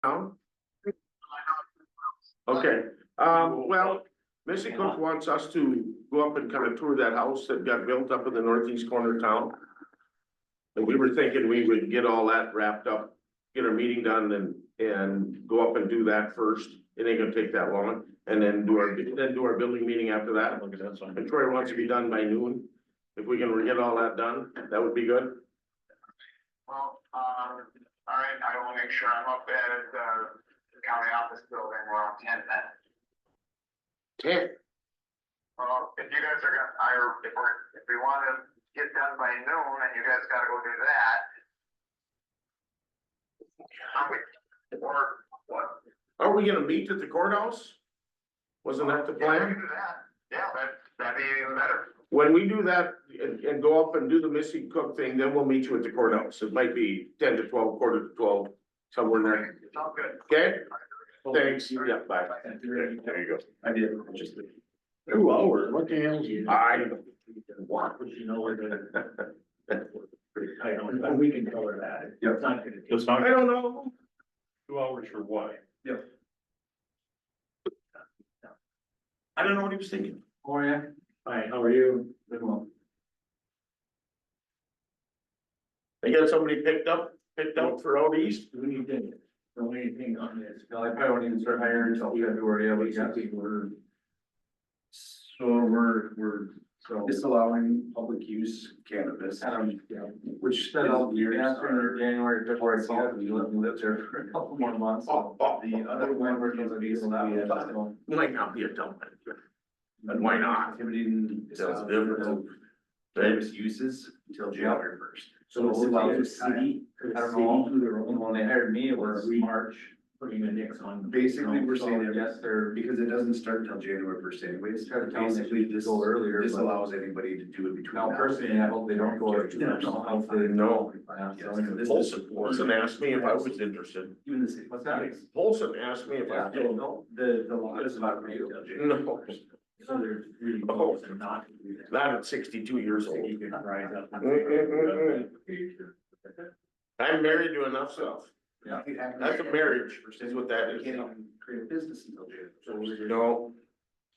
town? Okay, well, Missy Cook wants us to go up and kind of tour that house that got built up in the northeast corner of town. And we were thinking we would get all that wrapped up, get our meeting done and go up and do that first. It ain't gonna take that long, and then do our building meeting after that. And Troy wants to be done by noon. If we can get all that done, that would be good. Well, all right, I will make sure I'm up at the county office building around 10 then. 10. Well, if you guys are gonna, if we wanna get done by noon and you guys gotta go do that. Or what? Are we gonna meet at the courthouse? Wasn't that the Yeah, we can plan? do that. Yeah, that'd be even better. When we do that and go up and do the Missy Cook thing, then we'll meet you at the courthouse. It might be 10 to 12, quarter to 12, somewhere in there. Sounds good. Okay? Thanks. Yeah, bye. There you go. I did, just 2 hours, what the hell? I, What would you know where the? I don't, but we can cover that. Yep. It's not gonna take. It's not I don't know. 2 hours for what? I don't know what he was thinking. Oh, yeah. Hi, how are you? Good one. They got somebody picked up for out east? Do anything, don't anything on this. No, I probably won't even start hiring until February, but yeah. Basically, we're, So we're disallowing public use cannabis, which Set up years. after January, February, We lived there for a couple more months. Oh, The other one we're gonna be allowed. Might not be a dump. But why not? Activity. Sounds different. Various uses until January 1st. So it's it's allowed like to a city, I don't know. do their own. When they hired me, it was March. Putting a nix on. Basically, we're saying So, yes, they're, because it doesn't start until January 1st anyways. Try to tell them they Basically, should this go earlier, This but- allows anybody to do it between. Now, now personally, and I hope they don't go. No. Yes. Polson asked me if I was interested. Even the city. What's that? Polson asked me if I Yeah, was interested. No, the law is not for you. No, So they're really. Oh. They're not. to do that. not at 62 years old. You can rise up. I'm married to enough stuff. Yeah. That's a marriage, is what that You is. can't even create a business until January. No,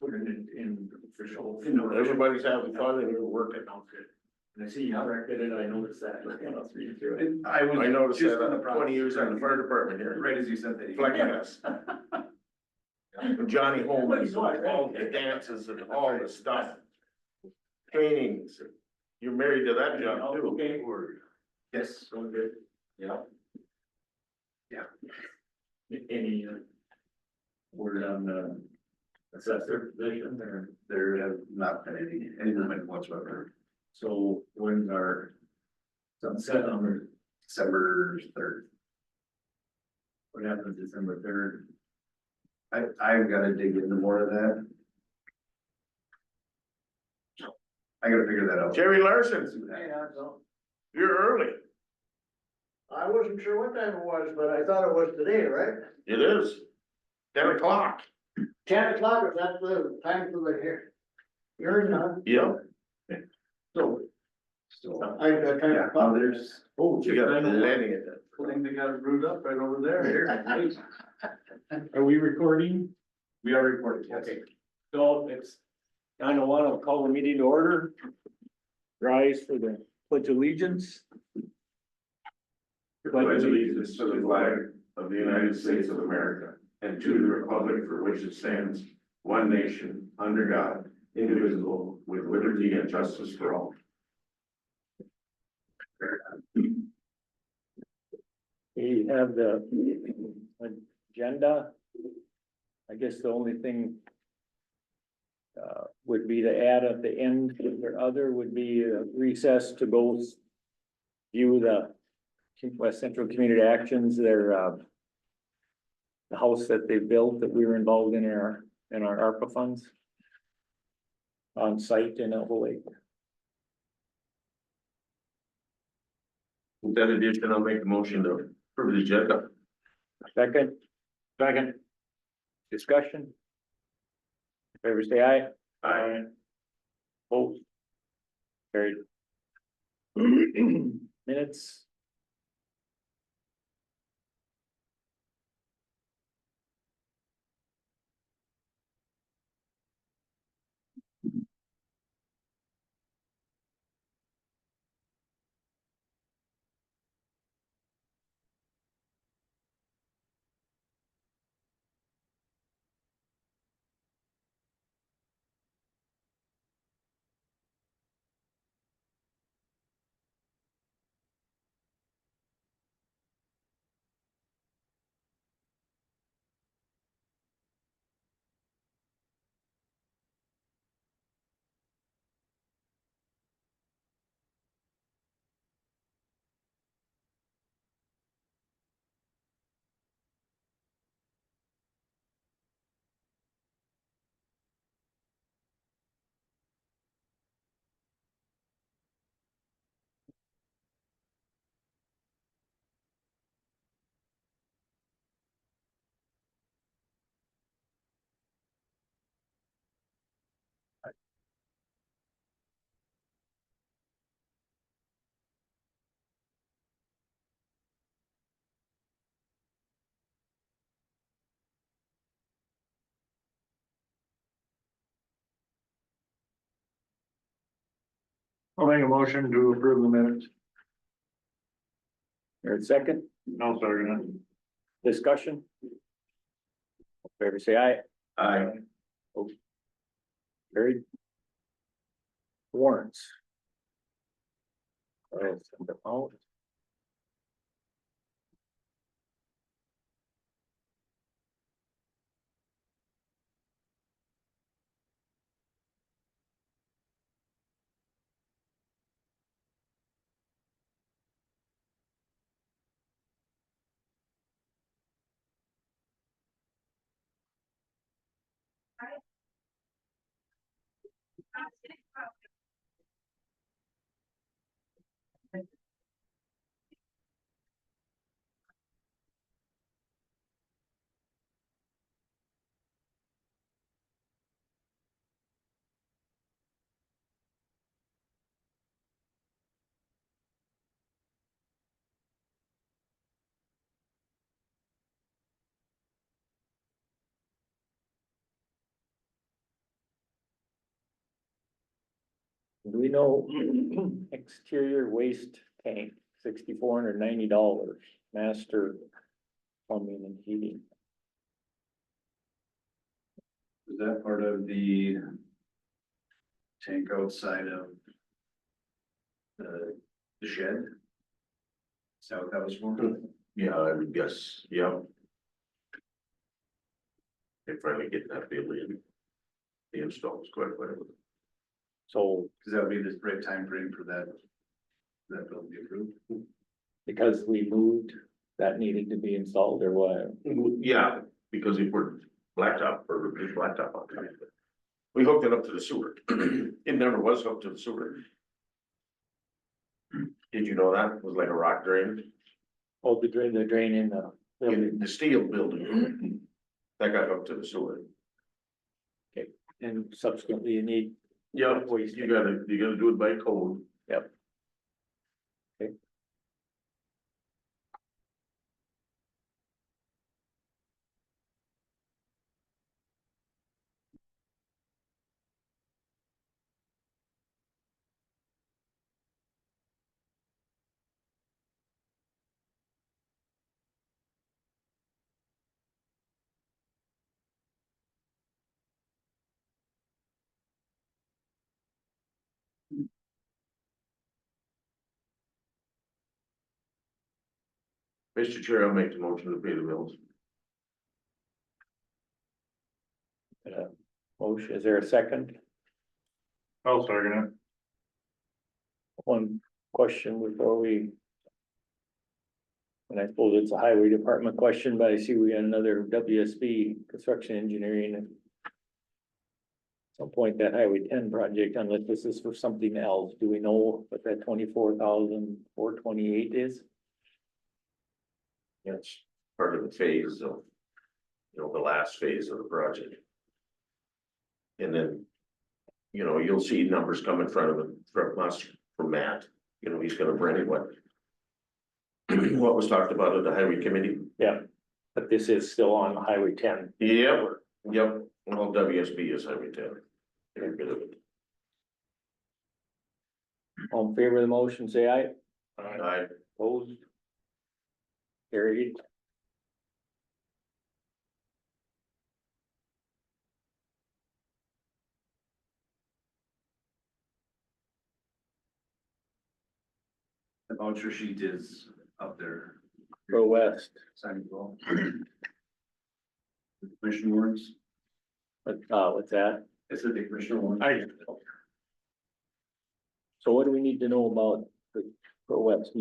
Put it in official. everybody's having fun and you're working. And I see you corrected it, I noticed that. Let's read through it. And I was. I noticed just that in the 20 years on the fire department here. Right as you said that. Flecking us. Johnny Holmes, all the dances and all the stuff. Trainings. You're married to that job too. Okay. Yes. So good. Yeah. Any word on the assessor position or? There have not been any movement whatsoever. So when's our sunset on December 3rd. what happens December 3rd? I've gotta dig into more of that. I gotta figure that out. Jerry Larson, See what happens. you're early. I wasn't sure what time it was, but I thought it was today, right? It is. 10 o'clock. 10 o'clock, is that the time for the hearing, huh? Yep. So, So, I got kind yeah, of. there's, Oh, You got plenty of that. I think they got it brewed up right over there. Are we recording? We are recording, yes. Okay. So it's 9:01, I'll call the meeting to order. Rise for the pledge of allegiance. Pledge allegiance to the flag of the United States of America and to the republic for which it stands, one nation, under God, indivisible, with liberty and justice for all. We have the agenda. I guess the only thing would be to add at the end, or other would be a recess to go view the West Central Community Actions, their the house that they built that we were involved in our ARPA funds on site in Elbow Lake. With that addition, I'll make the motion to approve the agenda. Second? Second. Discussion? Favor say aye. Aye. Opposed? Carried. Minutes. I'll make a motion to approve the minutes. There's a second, No, sorry, discussion. Favor say aye. Aye. Carried. Warrants. All right, send them out. Do we know exterior waste tank, $6,490, master plumbing and heating? Is that part of the tank outside of the shed? Is that what that was for? Yeah, I would guess, yeah. They finally get that building. The install is quite well. So Cause that would be the right time frame for that. That bill to be approved. because we moved, that needed to be installed or what? Yeah, because if we're blacktop or replace blacktop on it. We hooked it up to the sewer. It never was hooked to the sewer. Did you know that? It was like a rock drain Oh, the drain in the building. in the steel building. That got hooked to the sewer. And subsequently you need, Yeah, Waste. you gotta do it by code. Yep. Okay. Mr. Chair, I'll make the motion to pay the bills. motion, is there a second? I'll second it. One question before we. And I suppose it's a highway department question, but I see we got another WSB construction engineering. At some point that Highway 10 project, unless this is for something else, do we know what that 24,428 is? That's part of the phase of, the last phase of the project. And then, you'll see numbers come in front of him, from us, from Matt, he's gonna bring what what was talked about at the highway committee. Yeah, but this is still on Highway 10. Yep, well, WSB is highway 10. Get rid of it. All in favor of the motion, say aye. I, Opposed? Carried. The voucher sheet is up there. Go west, Sign as well. Commission warrants. but, what's that? It's the commissioner warrants. So what do we need to know about the Go West?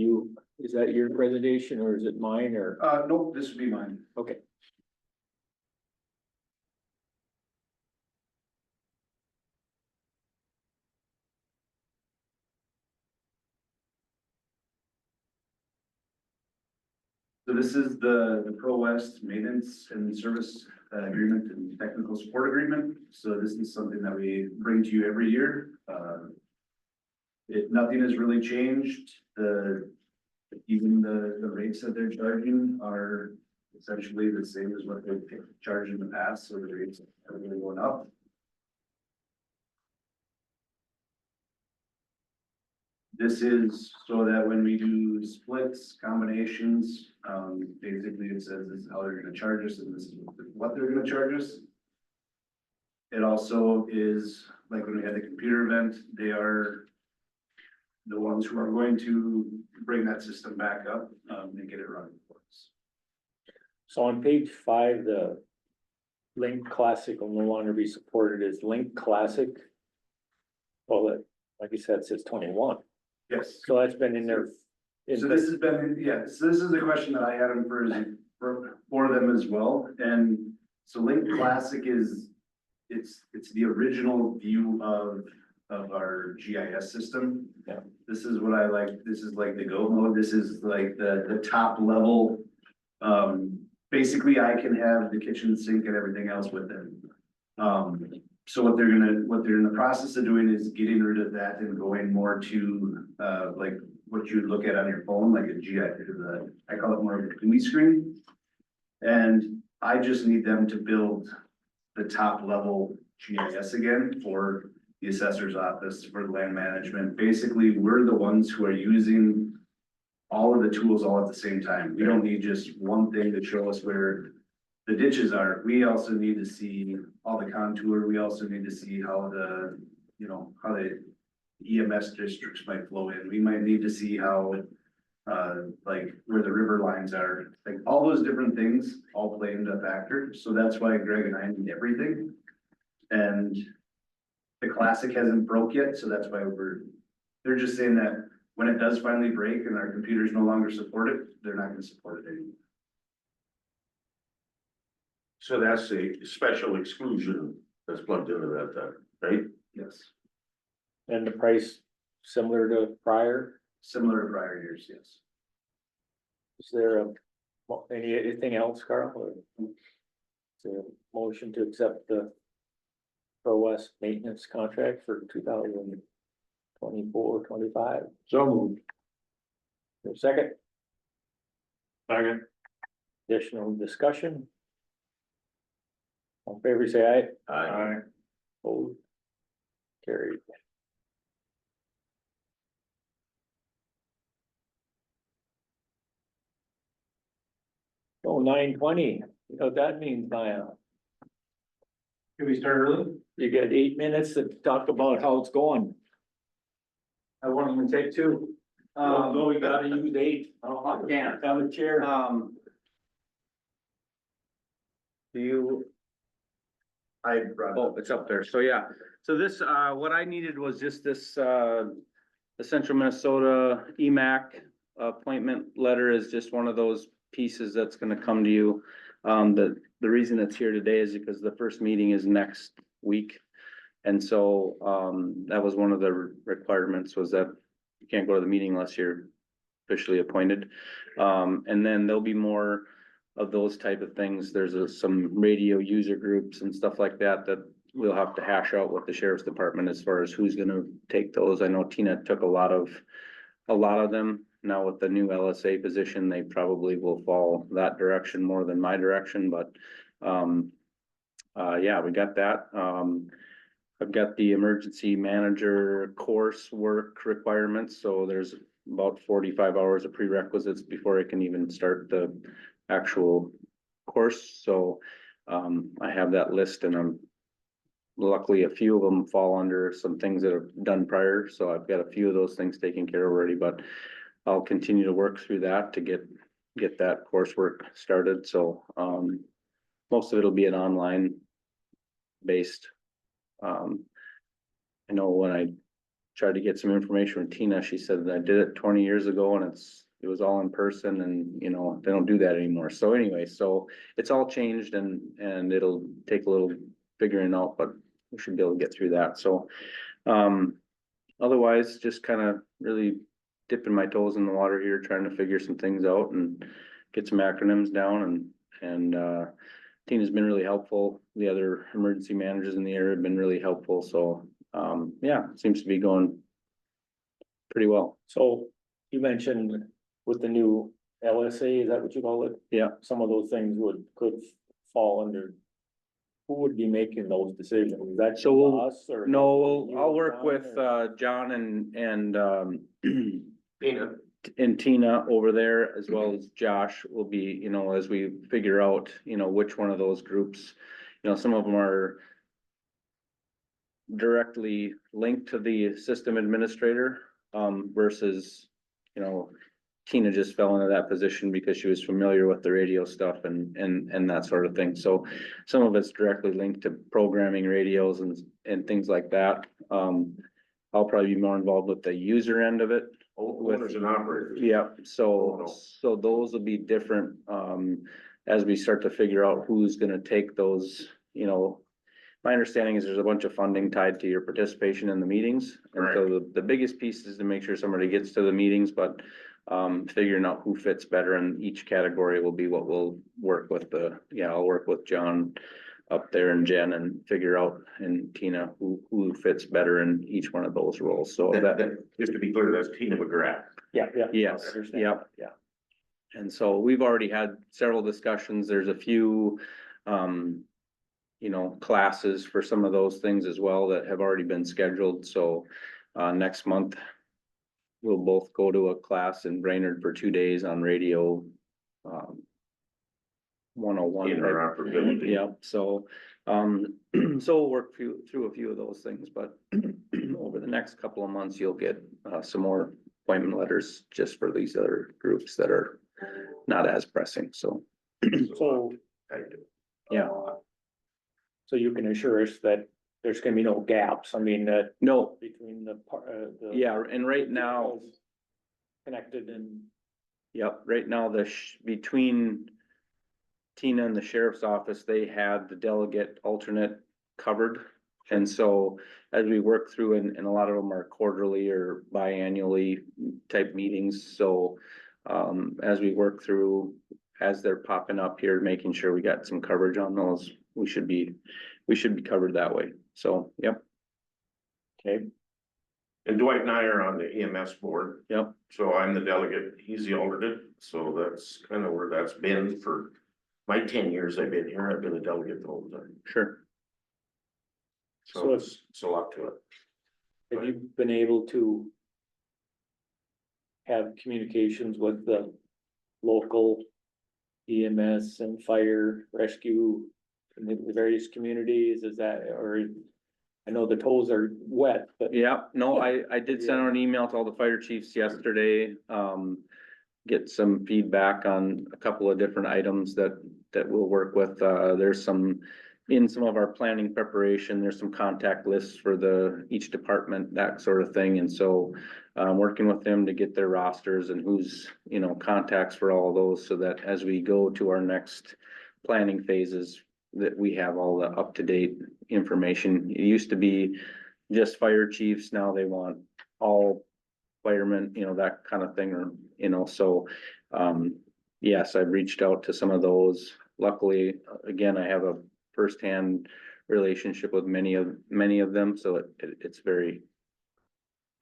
Is that your presentation or is it mine or? Nope, this would be mine. Okay. So this is the Pro West Maintenance and Service Agreement and Technical Support Agreement. So this is something that we bring to you every year. Nothing has really changed. Even the rates that they're charging are essentially the same as what they've charged in the past, so the rates are really going up. This is so that when we do splits, combinations, basically it says this is how they're gonna charge us and this is what they're gonna charge us. It also is, like when we had the computer event, they are the ones who are going to bring that system back up, and get it running for us. So on page 5, the Link Classic will no longer be supported as Link Classic. Well, like you said, it says 21, Yes. so that's been in there. So this has been, yeah, so this is the question that I had them for them as well, and so Link Classic is, it's the original view of our GIS system. Yeah. This is what I like, this is like the go mode, this is like the top level. Basically I can have the kitchen sink and everything else with them. So what they're in the process of doing is getting rid of that and going more to, like what you look at on your phone, like a GIS, I call it more of a GUI screen. And I just need them to build the top level GIS again for the assessor's office, for the land management. Basically, we're the ones who are using all of the tools all at the same time. We don't need just one thing to show us where the ditches are. We also need to see all the contour. We also need to see how the, how the EMS districts might flow in. We might need to see how, like where the river lines are, like all those different things all play into a factor. So that's why Greg and I need everything. And the Classic hasn't broke yet, so that's why they're just saying that when it does finally break and our computers no longer support it, they're not gonna support it anymore. So that's a special exclusion that's plugged into that then, right? Yes, And the price similar to prior. similar to prior years, yes. Is there anything else, Carl? Or is there a motion to accept the Pro West maintenance contract for 2024-25? So moved. For a second, Second. additional discussion? All in favor, say aye. Aye. Opposed? Carried. Oh, 9:20, you know what that means, Maya? Can we start early? You got 8 minutes to talk about how it's going. I won't even take two. No, you gotta use 8. Oh, I can't. Have a chair. Do you? I brought Oh, it's up there. So, yeah. So this, what I needed was just this, the Central Minnesota EMAC appointment letter is just one of those pieces that's gonna come to you. The reason it's here today is because the first meeting is next week. And so, that was one of the requirements, was that you can't go to the meeting unless you're officially appointed. And then there'll be more of those type of things. There's some radio user groups and stuff like that we'll have to hash out with the sheriff's department as far as who's gonna take those. I know Tina took a lot of them. Now with the new LSA position, they probably will fall that direction more than my direction, but, yeah, we got that. I've got the emergency manager course work requirements, so there's about 45 hours of prerequisites before I can even start the actual course. So, I have that list, and luckily a few of them fall under some things that I've done prior, so I've got a few of those things taken care of already, but I'll continue to work through that to get that coursework started. So, most of it'll be an online based. I know when I tried to get some information from Tina, she said that I did it 20 years ago and it was all in person, and they don't do that anymore. So anyway, so it's all changed, and it'll take a little figuring out, but we should be able to get through that. So, otherwise, just kind of really dipping my toes in the water here, trying to figure some things out and get some acronyms down, and Tina's been really helpful. The other emergency managers in the area have been really helpful. So, yeah, it seems to be going pretty well. So you mentioned with the new LSA, is that what you call it? Yeah. Some of those things could fall under who would be making those decisions? Is that So we'll- us or? No, you I'll and work John, with, or- John and, Tina, and Tina over there, as well as Josh will be, you know, as we figure out, you know, which one of those groups. You know, some of them are directly linked to the system administrator, versus, you know, Tina just fell into that position because she was familiar with the radio stuff and that sort of thing. So some of it's directly linked to programming radios and things like that. I'll probably be more involved with the user end of it. owners and operators. Yeah, Oh, so, no. so those will be different, as we start to figure out who's gonna take those, you know. My understanding is there's a bunch of funding tied to your participation in the meetings, and so the biggest piece is to make sure somebody gets to the meetings, but. Figuring out who fits better in each category will be what we'll work with I'll work with John up there and Jen and figure out, and Tina, who fits better in each one of those roles, so that. Just to be clear, that's Tina McGrath. Yeah, yeah. Yes, I understand. yep. Yeah. And so we've already had several discussions. There's a few, you know, classes for some of those things as well that have already been scheduled. So, next month, we'll both go to a class in Brainerd for 2 days on radio, 101. Interoperability. Yeah, so, so we'll work through a few of those things, but over the next couple of months, you'll get, some more appointment letters just for these other groups that are not as pressing, so, So, yeah. so you can assure us that there's gonna be no gaps, I mean, that No, between the yeah, and right now, connected and, yep, right now, between Tina and the sheriff's office, they had the delegate alternate covered. And so as we work through, and a lot of them are quarterly or biannually type meetings, so as we work through, as they're popping up here, making sure we got some coverage on those, we should be covered that way. So, yep, okay, And Dwight and I are on the EMS board, yep, so I'm the delegate, he's the alternate, so that's kind of where that's been for my 10 years I've been here, I've been a delegate the whole time. sure. So it's a lot to it. have you been able to have communications with the local EMS and fire rescue in the various communities, is that, or I know the toes are wet, but Yeah, no, I did send out an email to all the fire chiefs yesterday, get some feedback on a couple of different items that we'll work with. There's in some of our planning preparation, there's some contact lists for each department, that sort of thing. And so, working with them to get their rosters and who's, you know, contacts for all of those, so that as we go to our next planning phases, that we have all the up-to-date information. It used to be just fire chiefs, now they want all firemen, you know, that kind of thing, or, you know, so, yes, I've reached out to some of those. Luckily, again, I have a firsthand relationship with many of them, so it's very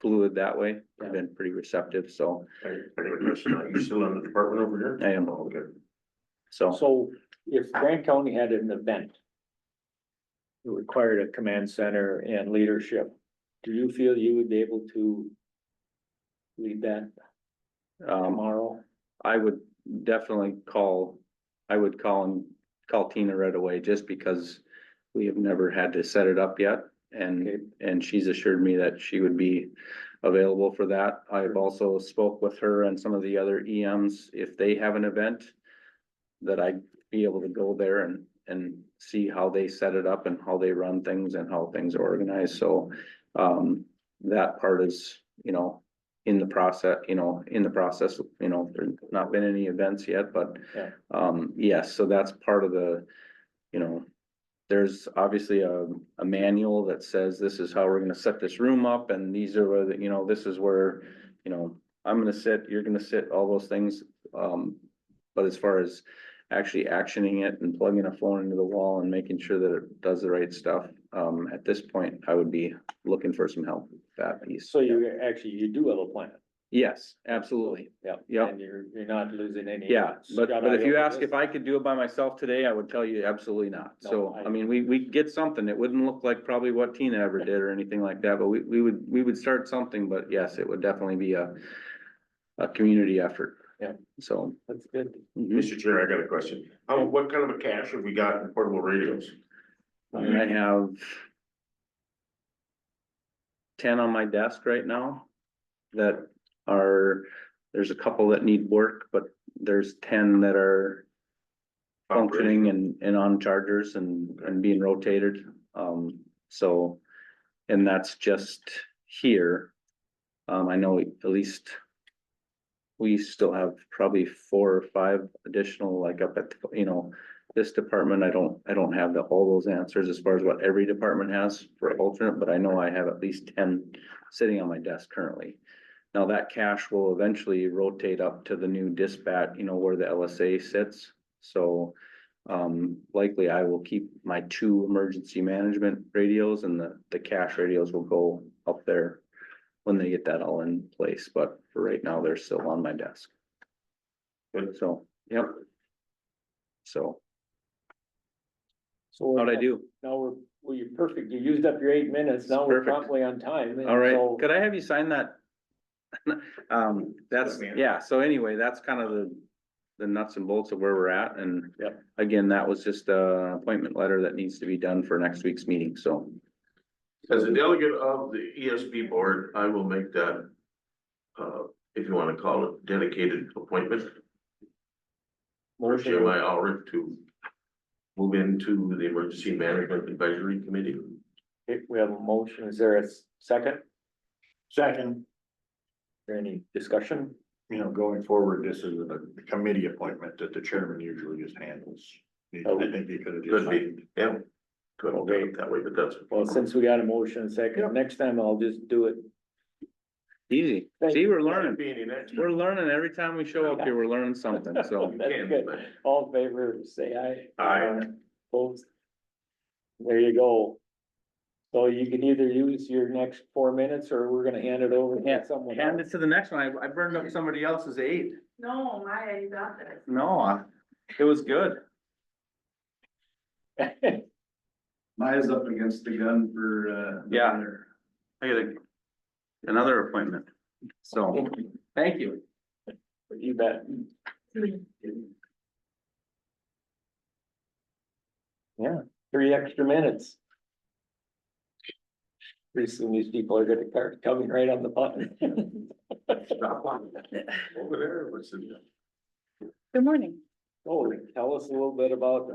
fluid that way. I've been pretty receptive, so You still in the department over here? I am. Oh, okay. so if Grant County had an event that required a command center and leadership, do you feel you would be able to lead that tomorrow? I would definitely call Tina right away, just because we have never had to set it up yet. And she's assured me that she would be available for that. I've also spoke with her and some of the other EMs, if they have an event, that I'd be able to go there and see how they set it up and how they run things and how things are organized. So, that part is, you know, in the process, there's not been any events yet, but, Yeah. yes, so that's part of the, you know, there's obviously a manual that says this is how we're gonna set this room up, and these are where, you know, this is where, you know, I'm gonna sit, you're gonna sit, all those things. But as far as actually actioning it and plugging a phone into the wall and making sure that it does the right stuff, at this point, I would be looking for some help with that piece. So you do have a plan? Yes, absolutely. Yep. Yep. And you're not losing any. Yeah, but Scott, if you I- ask if I could do it by myself today, I would tell you absolutely not. No, So, I- I mean, we could get something. It wouldn't look like probably what Tina ever did or anything like that, but we would start something, but yes, it would definitely be a community effort. Yeah. So. That's good. mhm. Mr. Chair, I got a question. What kind of a cache have we got in portable radios? And I have 10 on my desk right now that are, there's a couple that need work, but there's 10 that are functioning and on chargers and being rotated. So, and that's just here. I know at least we still have probably 4 or 5 additional, like up at, this department, I don't have all those answers as far as what every department has for alternate, but I know I have at least 10 sitting on my desk currently. Now that cache will eventually rotate up to the new dispatch, where the LSA sits. So, likely I will keep my 2 emergency management radios and the cache radios will go up there when they get that all in place, but for right now, they're still on my desk. Good. So, yep. So, So how'd I do? Now you're perfect. You used up your 8 minutes. Now we're Perfect. promptly on time. and All right, so- could I have you sign that? That's, yeah, so anyway, that's kind of the nuts and bolts of where we're at, and Yep. again, that was just a appointment letter that needs to be done for next week's meeting, so. As a delegate of the ESP board, I will make that, if you wanna call it dedicated appointment. For Jim Motion, Ulrich to move into the Emergency Management Advisory Committee. okay, we have a motion. Is there a second? Second, Is there any discussion? going forward, this is a committee appointment that the chairman usually just handles. I think he could have just. Could be, yeah. Could have done it that way, but that's. Well, since we got a motion and second, next time I'll just do it. Easy, Thank see, you. we're learning, Being an expert. we're learning every time we show up here, we're learning something, so. That's good. All in favor, say aye. Aye. Opposed? There you go. So you can either use your next 4 minutes or we're gonna hand it over to someone Hand else. it to the next one, I burned up somebody else's 8. No, Maya, you got this. No, it was good. Maya's up against the gun for, Yeah. I got another appointment, so, thank you. You bet. Yeah, 3 extra minutes. Pretty soon these people are gonna start coming right on the button. Stop on over there, what's in there? Good morning. Oh, tell us a little bit about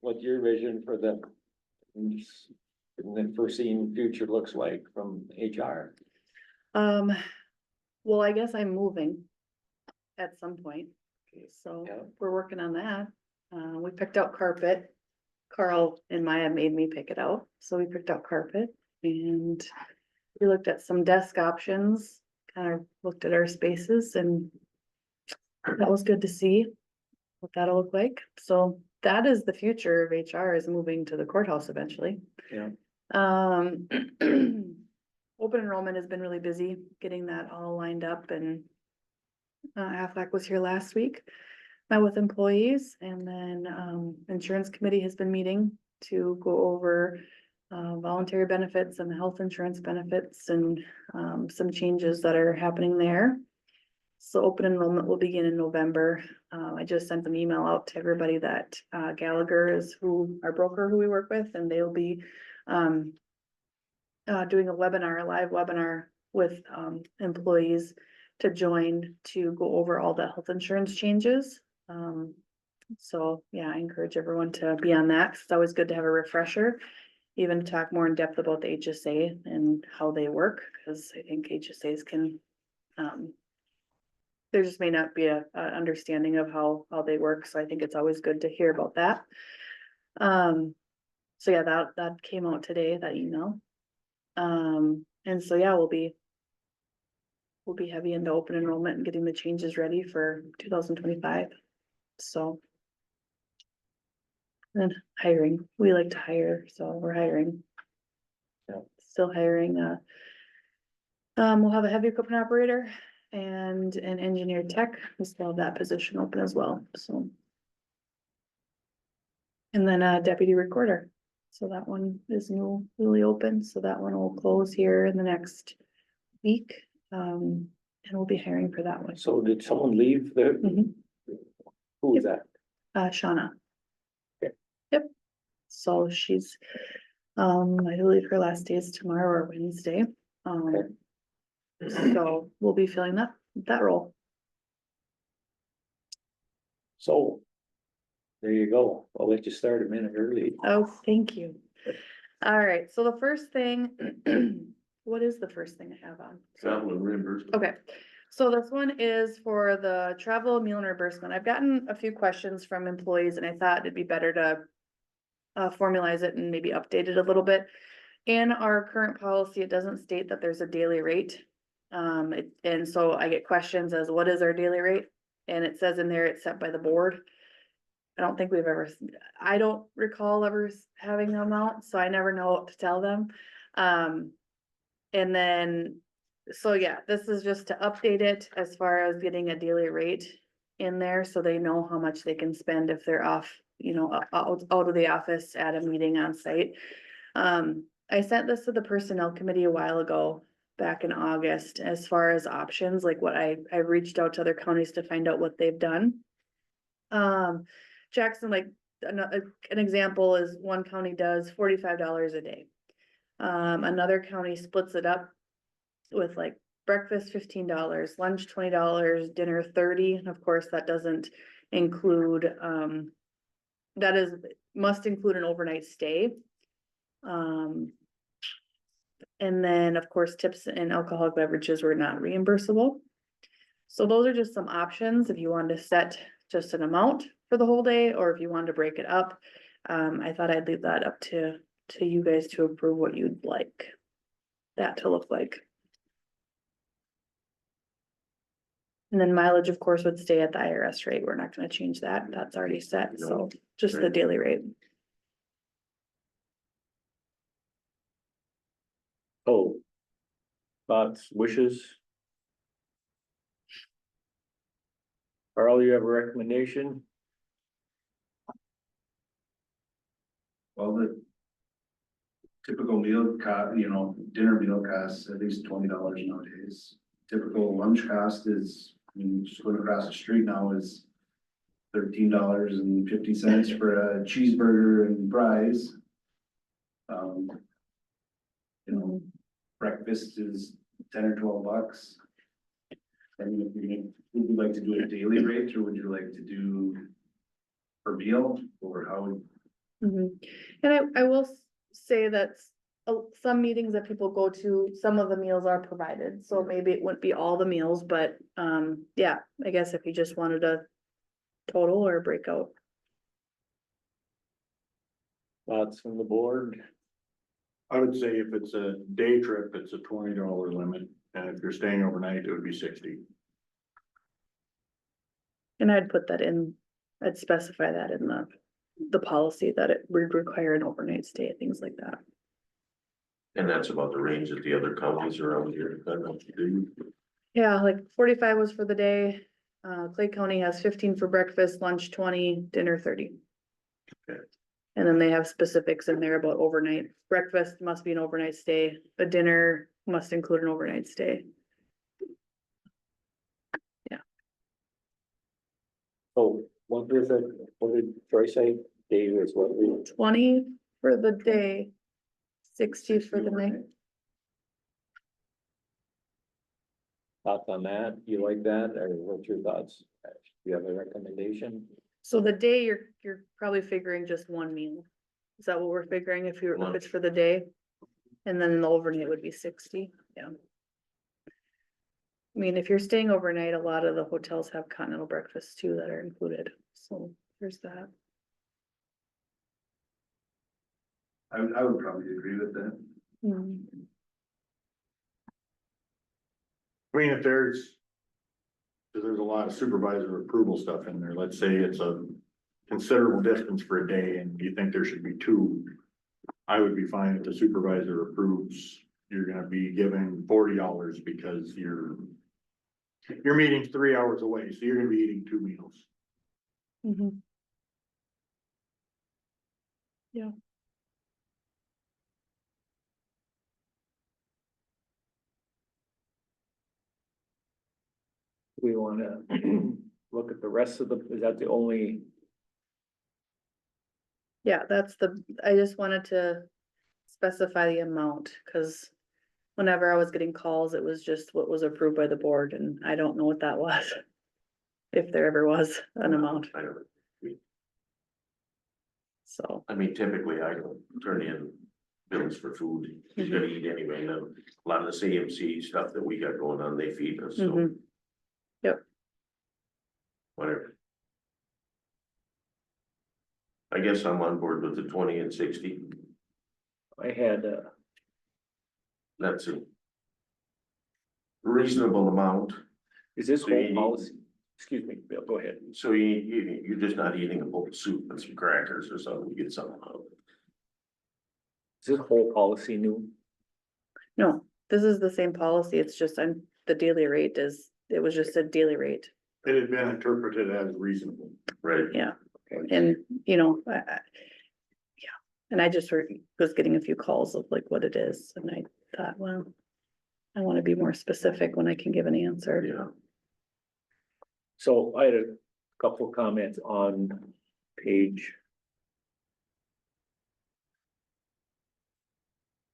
what your vision for the foreseen future looks like from HR. Well, I guess I'm moving at some point, so Yeah. we're working on that. We picked out carpet. Carl and Maya made me pick it out, so we picked out carpet and we looked at some desk options, kind of looked at our spaces and that was good to see what that'll look like. So that is the future of HR, is moving to the courthouse eventually. Yeah. Open enrollment has been really busy getting that all lined up and Aflac was here last week, met with employees, and then insurance committee has been meeting to go over voluntary benefits and health insurance benefits and some changes that are happening there. So open enrollment will begin in November. I just sent an email out to everybody that Gallagher is our broker who we work with, and they'll be doing a live webinar with employees to join to go over all the health insurance changes. So yeah, I encourage everyone to be on that, 'cause it's always good to have a refresher, even to talk more in depth about the HSA and how they work, because I think HSAs can there just may not be a understanding of how they work, so I think it's always good to hear about that. So yeah, that came out today, that email. And so yeah, we'll be heavy into open enrollment and getting the changes ready for 2025, so. Then hiring, we like to hire, so we're hiring. Yeah. Still hiring, we'll have a heavy equipment operator and an engineer tech, we still have that position open as well, so. And then a deputy recorder, so that one is newly open, so that one will close here in the next week. And we'll be hiring for that one. So did someone leave the, Mhm. who was that? Shauna. Okay. Yep, so she's, I believe her last day is tomorrow or Wednesday. So we'll be filling that role. So. There you go. I'll let you start a minute early. Oh, thank you. All right, so the first thing, what is the first thing I have on? Travel and reimbursement. Okay, so this one is for the travel meal reimbursement. I've gotten a few questions from employees and I thought it'd be better to formalize it and maybe update it a little bit. In our current policy, it doesn't state that there's a daily rate. And so I get questions as what is our daily rate? And it says in there it's set by the board. I don't think I don't recall ever having an amount, so I never know what to tell them. And then, so yeah, this is just to update it as far as getting a daily rate in there, so they know how much they can spend if they're off, out of the office at a meeting on site. I sent this to the personnel committee a while ago, back in August, as far as options, like what I reached out to other counties to find out what they've done. Jackson, like, an example is one county does $45 a day. Another county splits it up with like breakfast $15, lunch $20, dinner $30. And of course, that doesn't include, must include an overnight stay. And then, of course, tips and alcoholic beverages were not reimbursable. So those are just some options if you wanted to set just an amount for the whole day, or if you wanted to break it up. I thought I'd leave that up to you guys to approve what you'd like that to look like. And then mileage, of course, would stay at the IRS rate. We're not gonna change that. That's already set, so just the daily rate. Oh. Thoughts, wishes? Carl, you have a recommendation? Well, the typical meal dinner meal costs at least $20 nowadays. Typical lunch cost is, just going across the street now is $13.50 for a cheeseburger and fries. Breakfast is 10 or 12 bucks. And would you like to do a daily rate, or would you like to do per meal, or how would? And I will say that some meetings that people go to, some of the meals are provided, so maybe it wouldn't be all the meals, but, yeah, I guess if you just wanted a total or a breakout. Thoughts from the board? I would say if it's a day trip, it's a $20 limit, and if you're staying overnight, it would be 60. And I'd put that in, I'd specify that in the policy that it would require an overnight stay, things like that. And that's about the range that the other counties around here, I don't know what you do. Yeah, like 45 was for the day. Clay County has 15 for breakfast, lunch 20, dinner 30. Okay. And then they have specifics in there about overnight. Breakfast must be an overnight stay, a dinner must include an overnight stay. Oh, what did Troy say? Dave is what we, 20 for the day, 60 for the night. thoughts on that? You like that, or what's your thoughts? Do you have a recommendation? So the day, you're probably figuring just one meal. Is that what we're figuring if it's for the day? And then the overnight would be 60, yeah. I mean, if you're staying overnight, a lot of the hotels have continental breakfasts too that are included, so there's that. I would probably agree with that. I mean, if there's a lot of supervisor approval stuff in there, let's say it's a considerable distance for a day and you think there should be 2. I would be fine if the supervisor approves, you're gonna be given $40 because you're Your meeting's 3 hours away, so you're gonna be eating 2 meals. Mhm. We wanna look at the rest of the, is that the only, Yeah, that's I just wanted to specify the amount, cause whenever I was getting calls, it was just what was approved by the board, and I don't know what that was. If there ever was an amount, I don't, so, I mean, typically I don't turn in bills for food, you gotta eat anyway, and a lot of the CMC stuff that we got going on, they feed us, so. mhm. Whatever. I guess I'm on board with the 20 and 60, I had, that's a reasonable amount, is this So you whole need- policy? Excuse me, Bill, go ahead. so you're just not eating a bowl of soup and some crackers or something, you get something out of it. Is this whole policy new? No, this is the same policy, it's just the daily rate it was just a daily rate. It had been interpreted as reasonable. Right. Yeah, and, you know, yeah, and I just was getting a few calls of like what it is, and I thought, well, I wanna be more specific when I can give an answer. Yeah, So I had a couple comments on page.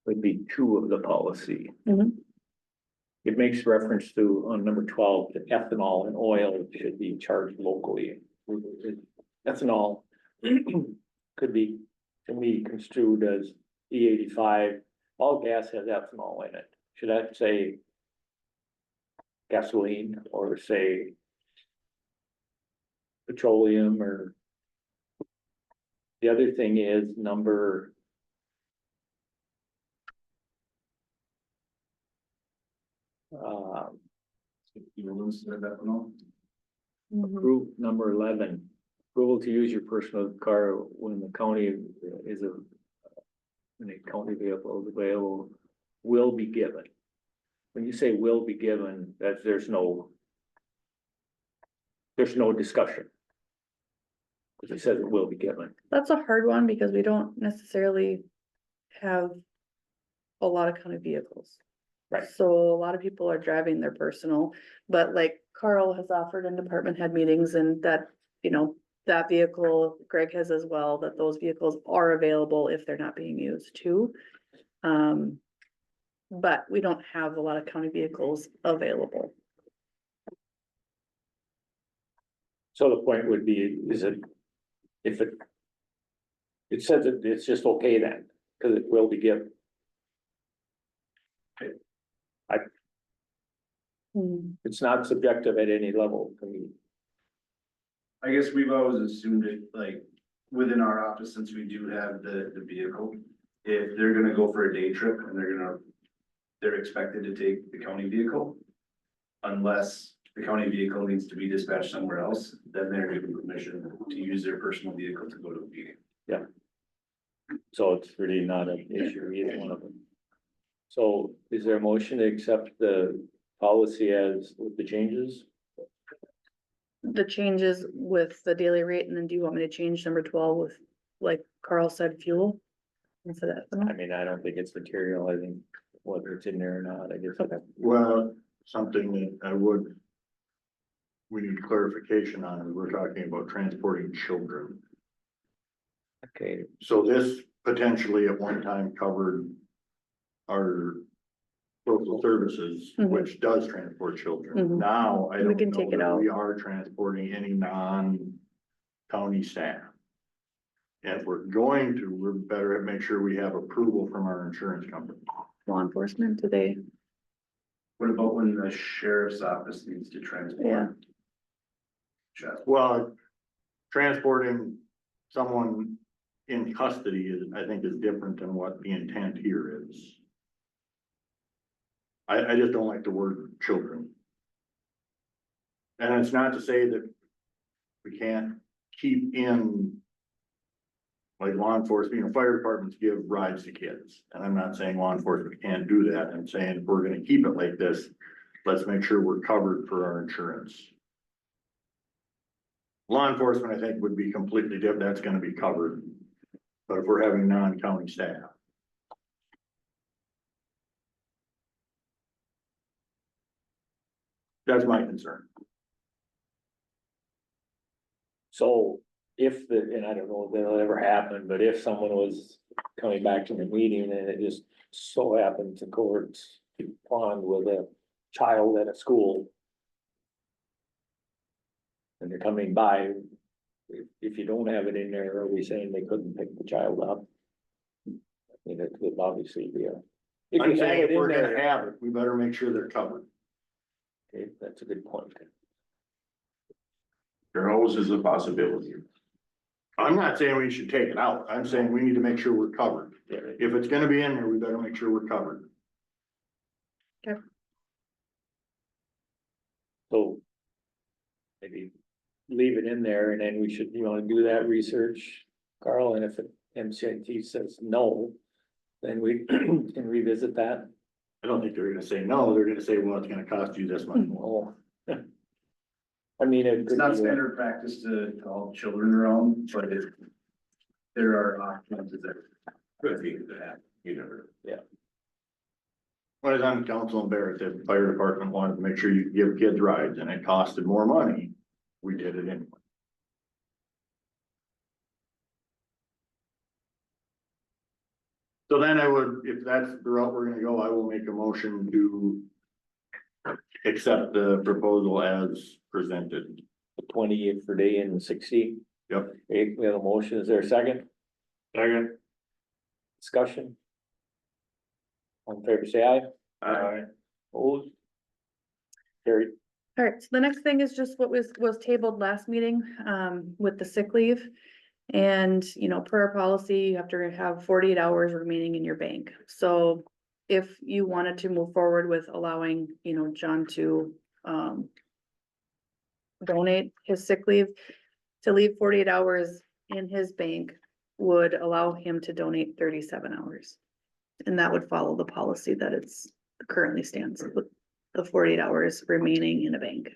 Would be 2 of the policy. Mhm. It makes reference to, on number 12, that ethanol and oil should be charged locally. Ethanol could be, can be construed as E85. All gas has ethanol in it. Should I say gasoline or say petroleum? Or the other thing is number group number 11, approval to use your personal car when the county is when a county vehicle is available will be given. When you say will be given, that there's no discussion. Because it says it will be given. That's a hard one because we don't necessarily have a lot of county vehicles. Right. So a lot of people are driving their personal, but like Carl has offered in department head meetings and that, you know, that vehicle, Greg has as well, that those vehicles are available if they're not being used too. But we don't have a lot of county vehicles available. So the point would be, is it, if it says that it's just okay then, because it will be given. It's not subjective at any level to me. I guess we've always assumed it, like, within our office, since we do have the vehicle, if they're gonna go for a day trip and they're expected to take the county vehicle. Unless the county vehicle needs to be dispatched somewhere else, then they're given permission to use their personal vehicle to go to a meeting. So it's really not an issue, either one of them. So is there a motion to accept the policy as with the changes? The changes with the daily rate, and then do you want me to change number 12 with, like Carl said, fuel? Instead of I ethanol? mean, I don't think it's material, I think whether it's in there or not, I guess. Okay. Well, something that we need clarification on, is we're talking about transporting children. Okay, So this potentially at one time covered our social services, Mhm. which does transport children. Mhm. Now, I We don't can know take it that out. we are transporting any non-county staff. And if we're going to, we're better at make sure we have approval from our insurance company. Law enforcement, do they? What about when the sheriff's office needs to Yeah. transport? Well, transporting someone in custody is, I think, is different than what the intent here is. I just don't like the word children. And it's not to say that we can't keep in like law enforcement, you know, fire departments give rides to kids. And I'm not saying law enforcement can't do that. I'm saying if we're gonna keep it like this, let's make sure we're covered for our insurance. Law enforcement, I think, would be completely different, that's gonna be covered. But if we're having non-county staff. That's my concern. So if the, and I don't know if that'll ever happen, but if someone was coming back to the meeting and it just so happened to correspond with a child at a school. And they're coming by, if you don't have it in there, are we saying they couldn't pick the child up? I mean, it would obviously be a. If I'm you have saying it if in we're gonna there, have it, we better make sure they're covered. okay, that's a good point. There always is a possibility. I'm not saying we should take it out, I'm saying we need to make sure we're covered. If it's gonna be in there, we better make sure we're covered. So. Maybe leave it in there and then we should, you wanna do that research, Carl, and if MCIT says no. Then we can revisit that. I don't think they're gonna say no, they're gonna say, well, it's gonna cost you this much more. Oh. I mean, it It's could not be, standard practice to all children around, but there are options that could be that, you never. When I was on council in Barrett, the fire department wanted to make sure you could give kids rides and it costed more money. We did it anyway. So then I would, if that's the route we're gonna go, I will make a motion to accept the proposal as presented. 20 per day and 60. Yep. Okay, we have a motion, is there a second? Second. Discussion? On favor, say aye. Aye. Opposed? Carried. All right, so the next thing is just what was tabled last meeting, with the sick leave. And, you know, per our policy, you have to have 48 hours remaining in your bank. So if you wanted to move forward with allowing, you know, John to, donate his sick leave, to leave 48 hours in his bank would allow him to donate 37 hours. And that would follow the policy that it's currently stands with the 48 hours remaining in a bank.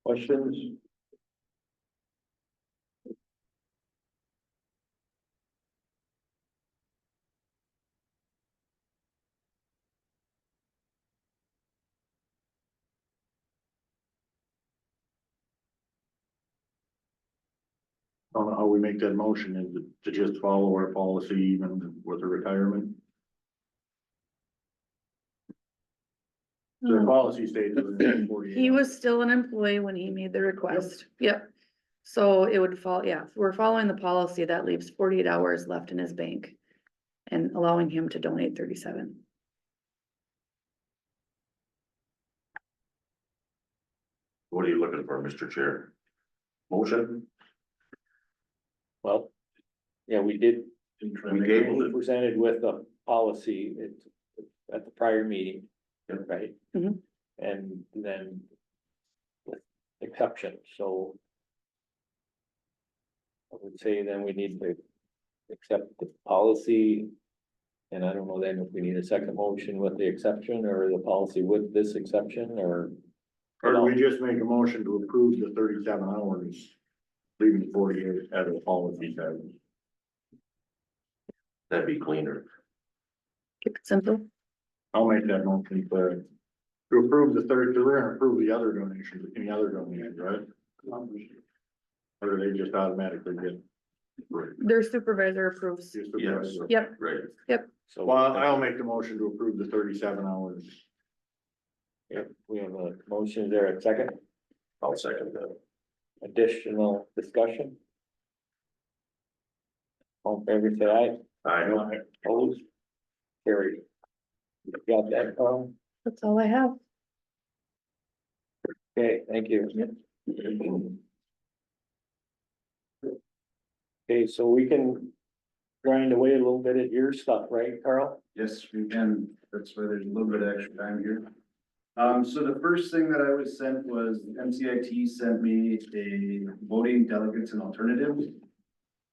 Questions? I don't know how we make that motion, is it to just follow our policy even with the retirement? So the policy states. within 48 He was hours. still an employee when he made the request. Yep. So it would fall, yeah, if we're following the policy, that leaves 48 hours left in his bank. And allowing him to donate 37. What are you looking for, Mr. Chair? Motion? Well, yeah, we did, We tabled it. presented with a policy at the prior meeting, right? Mhm. And then with exception, so I would say then we need to accept the policy. And I don't know then if we need a second motion with the exception or the policy with this exception or. Or do we just make a motion to approve the 37 hours, leaving 48 as a policy says? That'd be cleaner. Keep it simple. I'll make that motion to approve the we're gonna approve the other donations, any other donations, right? Or do they just automatically get? Their supervisor approves. just Yes. Yep. Right. So. Well, I'll make the motion to approve the 37 hours. Yep, we have a motion, is there a second? I'll second that. Additional discussion? All in favor, say aye. Aye. Opposed? Carried. Got that, Carl? That's all I have. Okay, thank you. Okay, so we can grind away a little bit at your stuff, right, Carl? Yes, we can, that's why there's a little bit of extra time here. So the first thing that I was sent was MCIT sent me a voting delegates and alternatives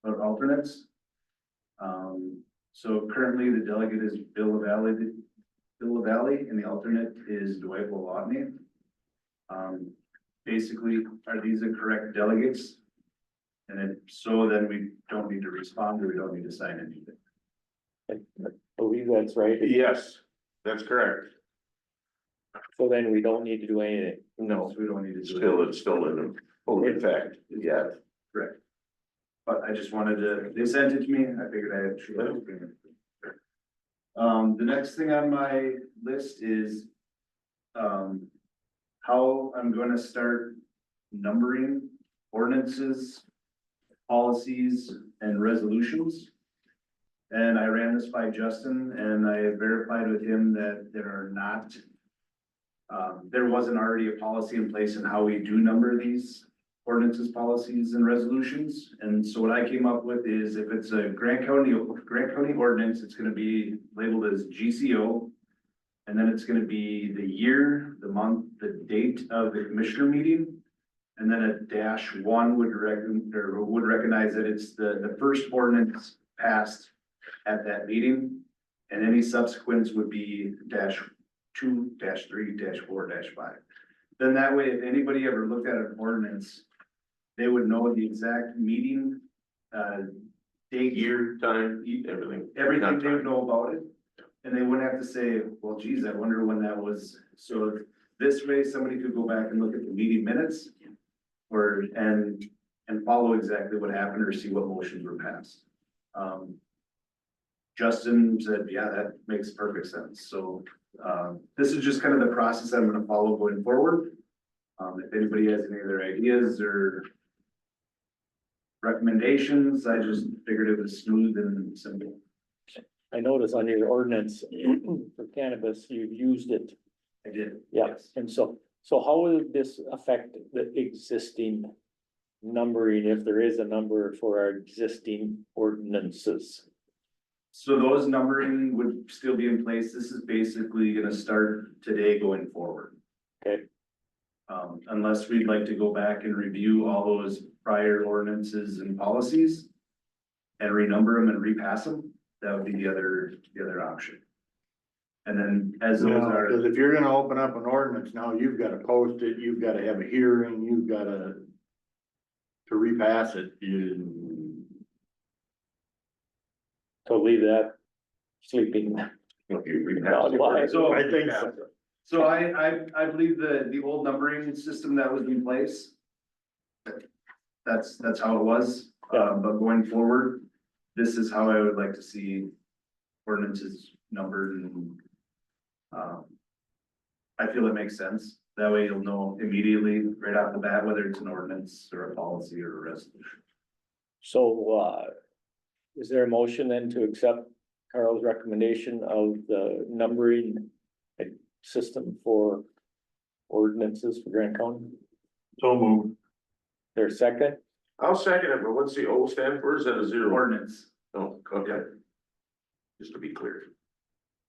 or alternates. So currently the delegate is Bill LaValle, and the alternate is Dwight Walotney. Basically, are these the correct delegates? And if so, then we don't need to respond, or we don't need to sign anything. I believe that's right. Yes, that's correct. So then we don't need to do anything. No, So we don't need to do it. still, it's still in full effect, yeah. Correct. But I just wanted to, they sent it to me, I figured I had. The next thing on my list is, how I'm gonna start numbering ordinances, policies, and resolutions. And I ran this by Justin, and I verified with him that there are not, there wasn't already a policy in place in how we do number these ordinances, policies, and resolutions. And so what I came up with is if it's a Grant County ordinance, it's gonna be labeled as GCO. And then it's gonna be the year, the month, the date of the commissioner meeting. And then a -1 would recognize that it's the first ordinance passed at that meeting. And any subsequents would be -2, -3, -4, -5. Then that way, if anybody ever looked at an ordinance, they would know the exact meeting, date, Year, time, everything. everything they would know about it. And they wouldn't have to say, well, geez, I wonder when that was. So this way, somebody could go back and look at the meeting minutes. Or, and follow exactly what happened or see what motions were passed. Justin said, yeah, that makes perfect sense. So, this is just kind of the process I'm gonna follow going forward. If anybody has any other ideas or recommendations, I just figured it was smooth and simple. I notice on your ordinance for cannabis, you've used it. I did. Yeah, Yes. and so how will this affect the existing numbering, if there is a number for our existing ordinances? So those numbering would still be in place. This is basically gonna start today going forward. Okay. Unless we'd like to go back and review all those prior ordinances and policies. And renumber them and repass them, that would be the other option. And then as those No, are, because if you're gonna open up an ordinance, now you've gotta post it, you've gotta have a hearing, you've gotta. To repass it, you, So leave that sleeping. That's So- I think so. so I believe the old numbering system that was in place. That's how it was, but going forward, this is how I would like to see ordinances numbered and. I feel it makes sense. That way you'll know immediately right off the bat, whether it's an ordinance or a policy or a resolution. So, is there a motion then to accept Carl's recommendation of the numbering system for ordinances for Grant County? So move. There's second? I'll second it, but what's the O stand for? Is that a zero? Ordinance. Oh, okay. Just to be clear.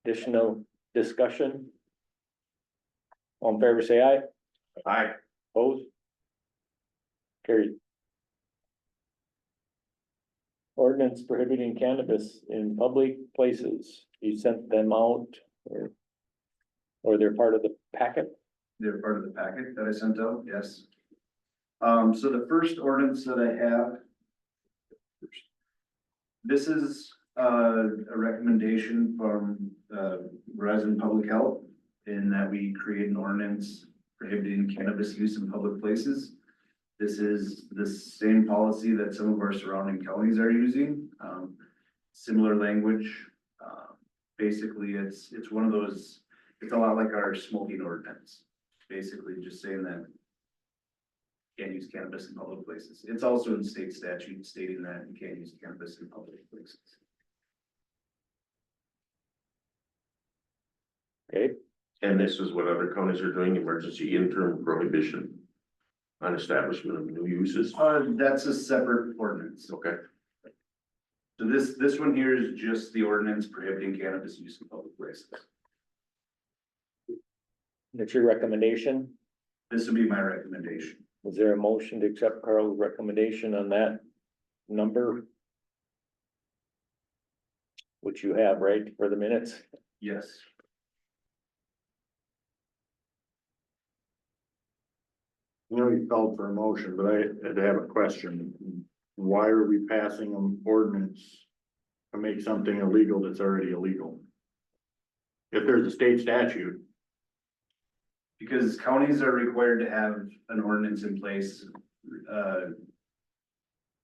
Additional discussion? All in favor, say aye. Aye. Opposed? Carried. Ordinance prohibiting cannabis in public places. You sent them out or they're part of the packet? They're part of the packet that I sent out, yes. So the first ordinance that I have. This is a recommendation from Verizon Public Health in that we create an ordinance prohibiting cannabis use in public places. This is the same policy that some of our surrounding counties are using, similar language. Basically, it's one of those, it's a lot like our smoking ordinance. Basically just saying that can't use cannabis in public places. It's also in state statute stating that you can't use cannabis in public places. Okay, And this is what other counties are doing, emergency interim prohibition on establishment of new uses. That's a separate ordinance. Okay, So this one here is just the ordinance prohibiting cannabis use in public places. That's your recommendation? This would be my recommendation. Is there a motion to accept Carl's recommendation on that number? Which you have, right, for the minutes? Yes. You know, you called for a motion, but I had to have a question. Why are we passing an ordinance to make something illegal that's already illegal? If there's a state statute, Because counties are required to have an ordinance in place,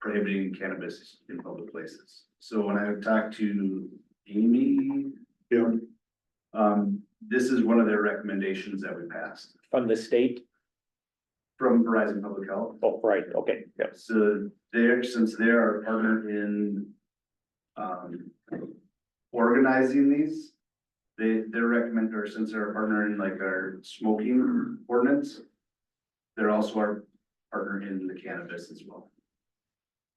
prohibiting cannabis in public places. So when I talked to Amy, yeah, this is one of their recommendations that we passed From the state? from Verizon Public Health. Oh, right, okay, yes. So they're, since they're our partner in, organizing these, they're recommend, or since they're a partner in like our smoking ordinance, they're also our partner in the cannabis as well.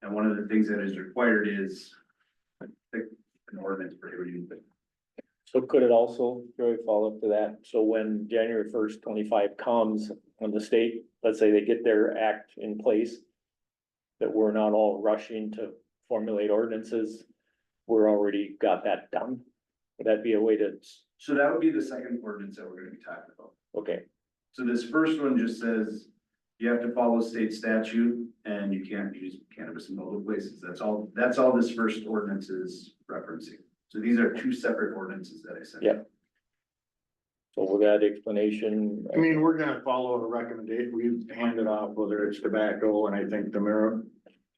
And one of the things that is required is an ordinance prohibiting it. So could it also, Joey, follow up to that? So when January 1st, 25 comes, when the state, let's say they get their act in place, that we're not all rushing to formulate ordinances, we're already got that done? Would that be a way to, So that would be the second ordinance that we're gonna be talking about. okay, So this first one just says you have to follow state statute and you can't use cannabis in public places. That's all this first ordinance is referencing. So these are two separate ordinances that I sent. Yeah. so with that explanation. I mean, we're gonna follow a recommendation. We've handed off, whether it's tobacco, and I think the mayor,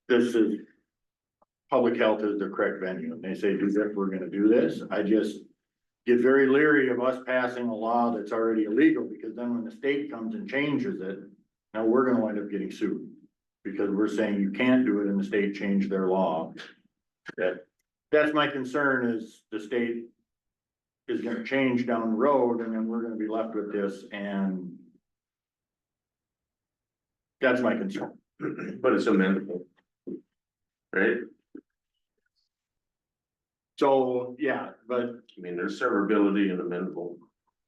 this is. Public health is the correct venue, and they say, do this, we're gonna do this. I just get very leery of us passing a law that's already illegal, because then when the state comes and changes it, now we're gonna wind up getting sued. Because we're saying you can't do it and the state changed their law. That's my concern, is the state is gonna change down the road, and then we're gonna be left with this, and that's my concern. But it's amendable. Right? So, yeah, but, I mean, there's severability and amendable.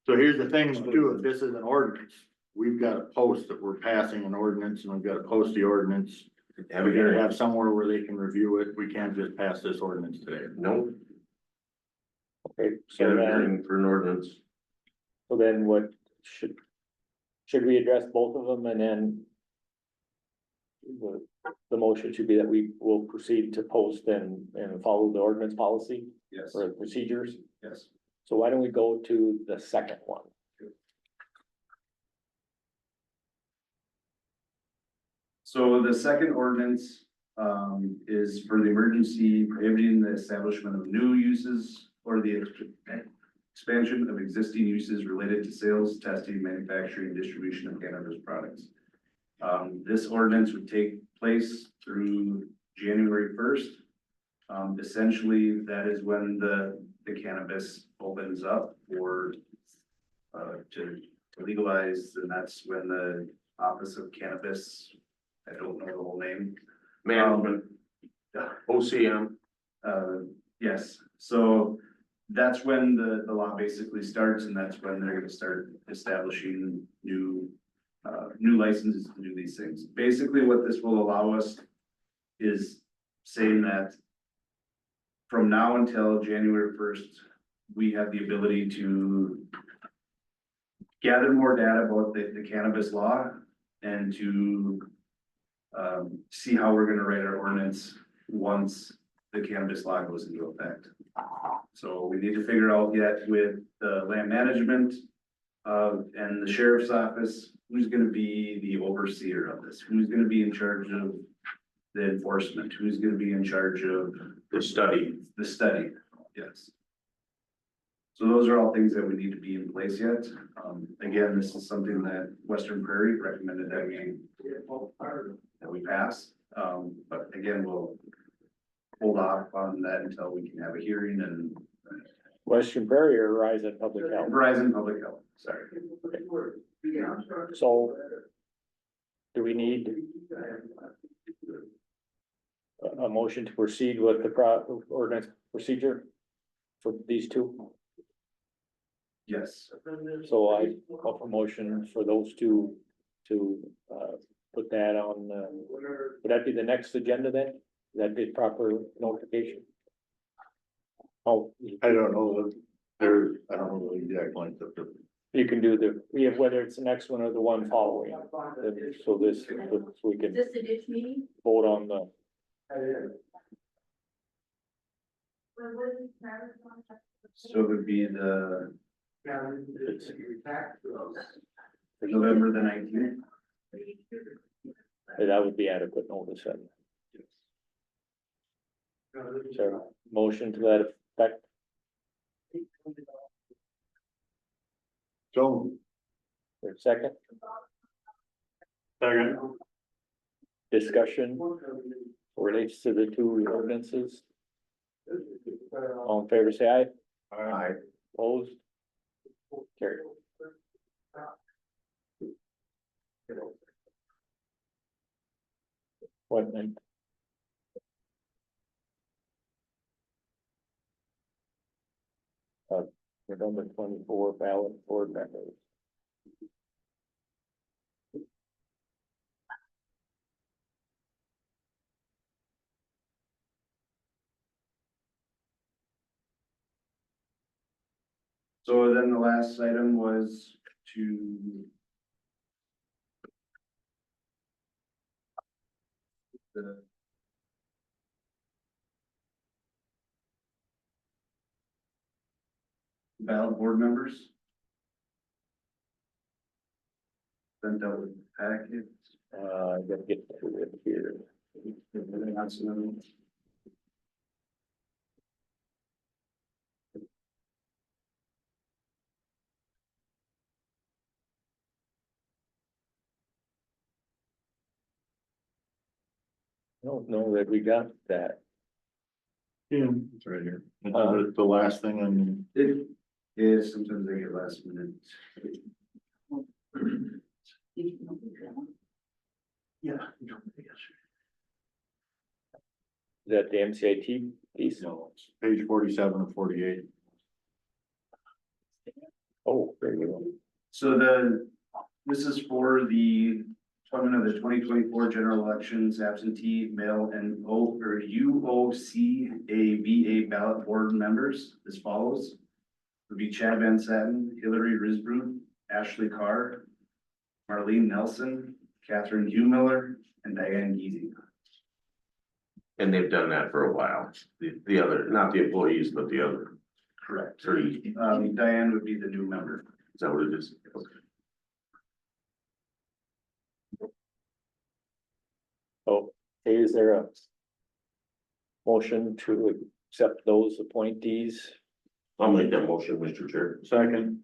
so here's the thing, too, if this is an ordinance, we've got to post that we're passing an ordinance, and we've got to post the ordinance. Have We a gotta hearing. have somewhere where they can review it, we can't just pass this ordinance today. No, Okay, get so a then, hearing for an ordinance. so then what should we address both of them and then the motion should be that we will proceed to post and follow the ordinance policy Yes, or procedures? yes. So why don't we go to the second one? So the second ordinance, is for the emergency prohibiting the establishment of new uses or the expansion of existing uses related to sales, testing, manufacturing, and distribution of cannabis products. This ordinance would take place through January 1st. Essentially, that is when the cannabis opens up for, to legalize, and that's when the Office of Cannabis, I don't know the whole name. Management, OCM. Yes, so that's when the law basically starts, and that's when they're gonna start establishing new licenses to do these things. Basically, what this will allow us is saying that from now until January 1st, we have the ability to gather more data about the cannabis law and to see how we're gonna write our ordinance once the cannabis law goes into effect. So we need to figure out yet with the land management and the sheriff's office, who's gonna be the overseer of this? Who's gonna be in charge of the enforcement? Who's gonna be in charge of The study. the study? Yes. So those are all things that we need to be in place yet. Again, this is something that Western Prairie recommended that we pass. But again, we'll hold off on that until we can have a hearing and Western Prairie or Horizon Public Health? Verizon Public Health, sorry. So do we need a motion to proceed with the ordinance procedure for these two? Yes. So I call for motion for those two to, put that on, would that be the next agenda then? That be proper notification? Oh, I don't know, I don't know the exact length of the. you can do the, yeah, whether it's the next one or the one following, so this, so we can This a ditch meeting? vote on the, So it would be the it's, November the 19th. that would be adequate notice then. So, motion to that effect, So. or second, Second. discussion relates to the two ordinances. All in favor, say aye. Aye. Opposed? Carried. Appointment. November 24 ballot board members. So then the last item was to the ballot board members. Sent out with packets. I gotta get to it here. I don't know that we got that. Yeah, it's right here. It's the last thing on, It is, sometimes they get last minute. yeah. Is that the MCIT piece? No, it's page 47 of 48. Oh, there you go. So this is for the appointment of the 2024 general elections absentee mail and UOCAVA ballot board members as follows. Would be Chad Van Satten, Hillary Risbrook, Ashley Carr, Marlene Nelson, Catherine Hugh Miller, and Diane Geezy. And they've done that for a while. The other, not the employees, but the other Correct. three. Diane would be the new member. Is that what it is? Okay. Oh, hey, is there a motion to accept those appointees? I'll make that motion, Mr. Chair. Second.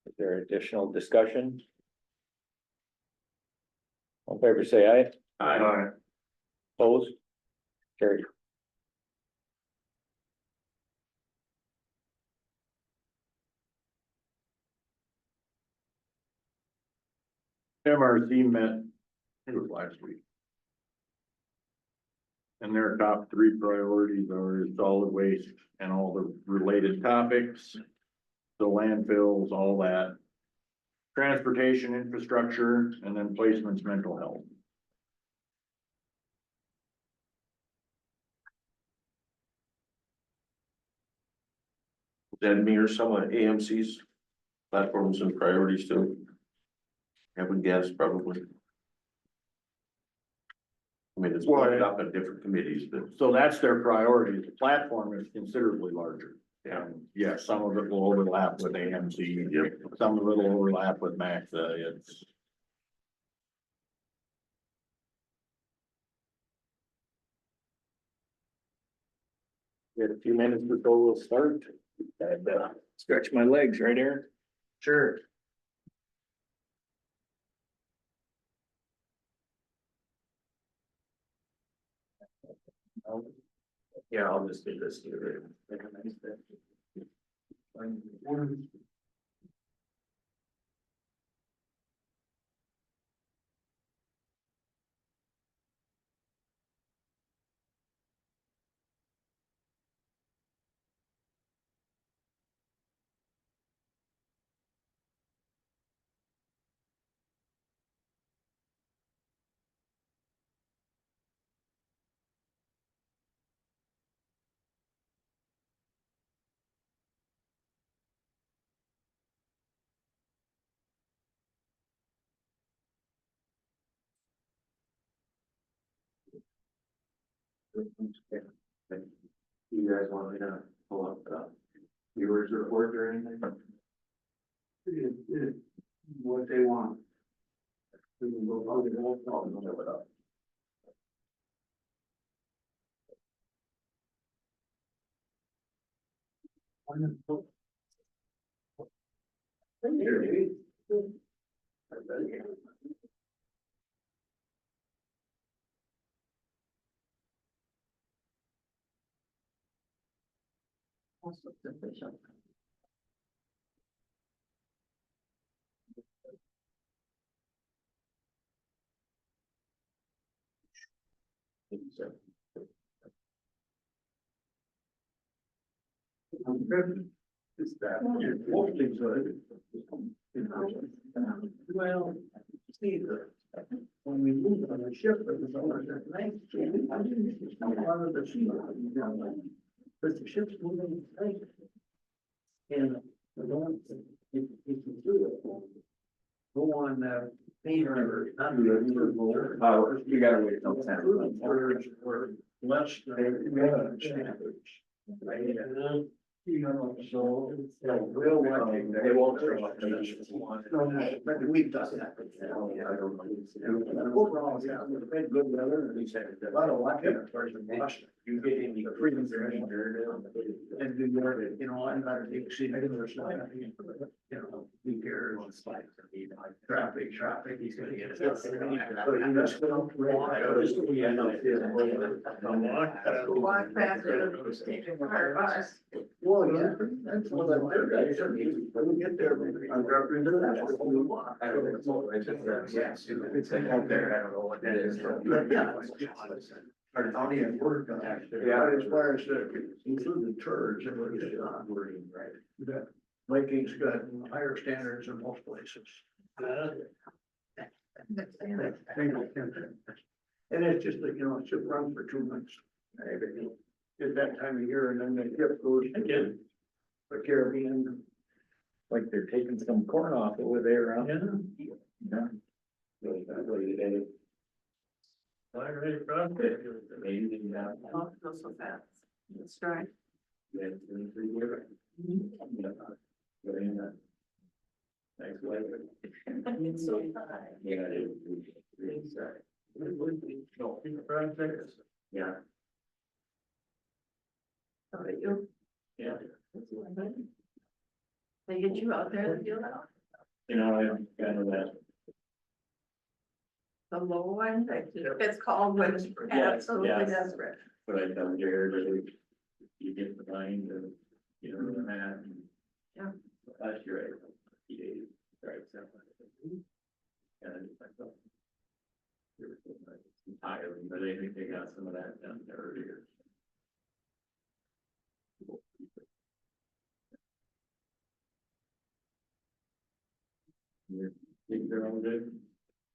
Is there additional discussion? All in favor, say aye. Aye. Opposed? Carried. MRC met, it was last week. And their top three priorities are solid waste and all the related topics. The landfills, all that. Transportation infrastructure, and then placements, mental health. That mirrors some of AMC's platforms and priorities too. I would guess probably. I mean, it's broken up in different committees, but So that's their priority. The platform is considerably larger. yeah. Yeah, some of it will overlap with AMC, Yep. some of it will overlap with MAXA, it's. We had a few minutes before we'll start. And, stretch my legs, right, Aaron? Sure. Yeah, I'll just do this here. You guys want me to pull up viewers report or anything? What they want. We can go on it all, I'll look it up. Is that mostly good? Well, see, when we moved on the ship, it was always that nice. One of the sea, but the ship's moving tight. And the one, if you do it, go on main river, not the river. You gotta wait till 10. Were less than standards. Right, you know, so, real one. They won't show up to this. But we've done that. Overall, yeah, we've had good weather, and we said, a lot of luck in Washington. You get in the freezing there, and New York, you know, I'm not a big city, there's not, you know, we care on spikes, traffic, he's gonna get it. So you just go wrong, just we end up here. Walk faster than the station car bus. Well, yeah, that's what I'm doing. When we get there, I'm representing that. We walk. Yes, it's like out there, I don't know what that is. Our county and work on that. Yeah. As far as including turds and what is not working, right? That Viking's got higher standards in most places. And it's just that, you know, it should run for 2 months. Everything. At that time of year, and then the ship goes again. The Caribbean. Like they're taking some corn off over there, huh? Yeah. Yeah. Really bad way today. Amazing, yeah. Oh, it goes so fast. It's dry. Yeah, it's been pretty good. Yeah. Very nice. Nice weather. It's so high. Yeah, it is. No, Yeah. How about you? Yeah. They get you out there to feel that? You know, I kind of that. The low one, it's called when it's absolutely yes. desperate. But I tell Jared that you get the mind and, you know, the man. Yeah. Last year, I, right, so. And I thought. I'm tired, but I think they got some of that done earlier. You think they're all good?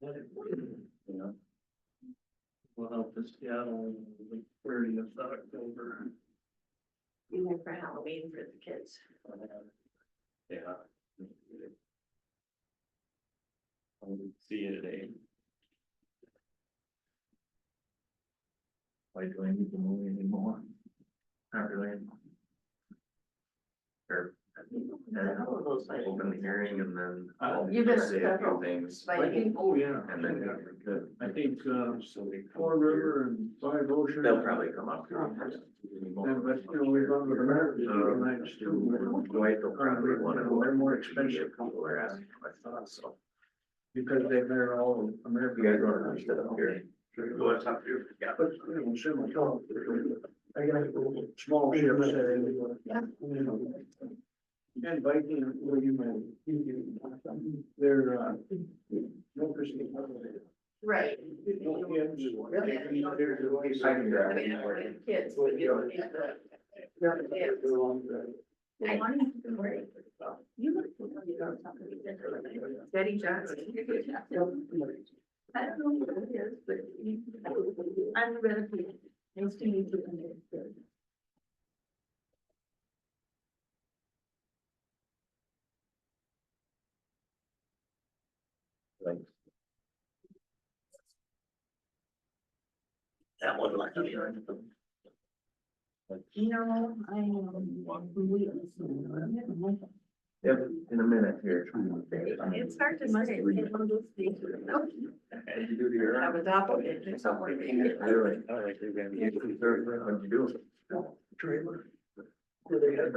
You know? Well, to Seattle, the 30th of October. Even for Halloween for the kids. Yeah. I'll see you today. Why do I need to move anymore? Not really. Or, open the hearing and then I'll You've been just say a several. few things. Like, Oh, yeah. And then we're good. I think, Four River and Five Ocean. They'll probably come up. And, but, you know, we've gone with American Airlines too. Dwight will probably want to go. They're more expensive. People are asking my thoughts, so. Because they're all American. You guys want to sit up here? What's up here? Yeah. But, you know, similar to. I got a small ships. Yeah. And Viking, where you might, they're, no Christine. right. No kids. I mean, I have kids, but you don't need the. I want you to worry. You look, you know, something. Betty Johnson. I don't know what it is, but I'm gonna be, nice to meet you. Thanks. That one like. No, I am. Yep, in a minute here. It's hard to say. It's one of those things. I was operating somewhere. I don't think they're gonna be able to serve. What'd you do? Trailer. Where they had.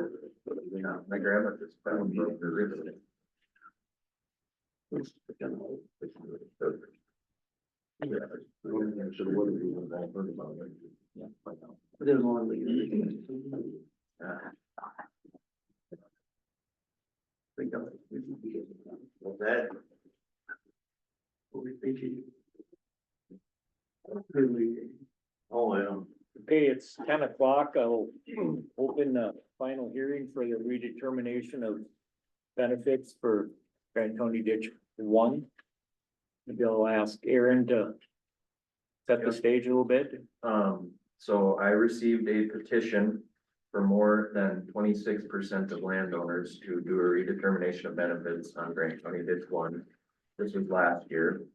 My grandma just found the river. Didn't want to leave. Well, that, oh, yeah. Okay, it's 10 o'clock. I'll open the final hearing for the redetermination of benefits for Grant County Ditch 1. Maybe I'll ask Aaron to set the stage a little bit. So I received a petition for more than 26% of landowners to do a redetermination of benefits on Grant County Ditch 1. This was last year.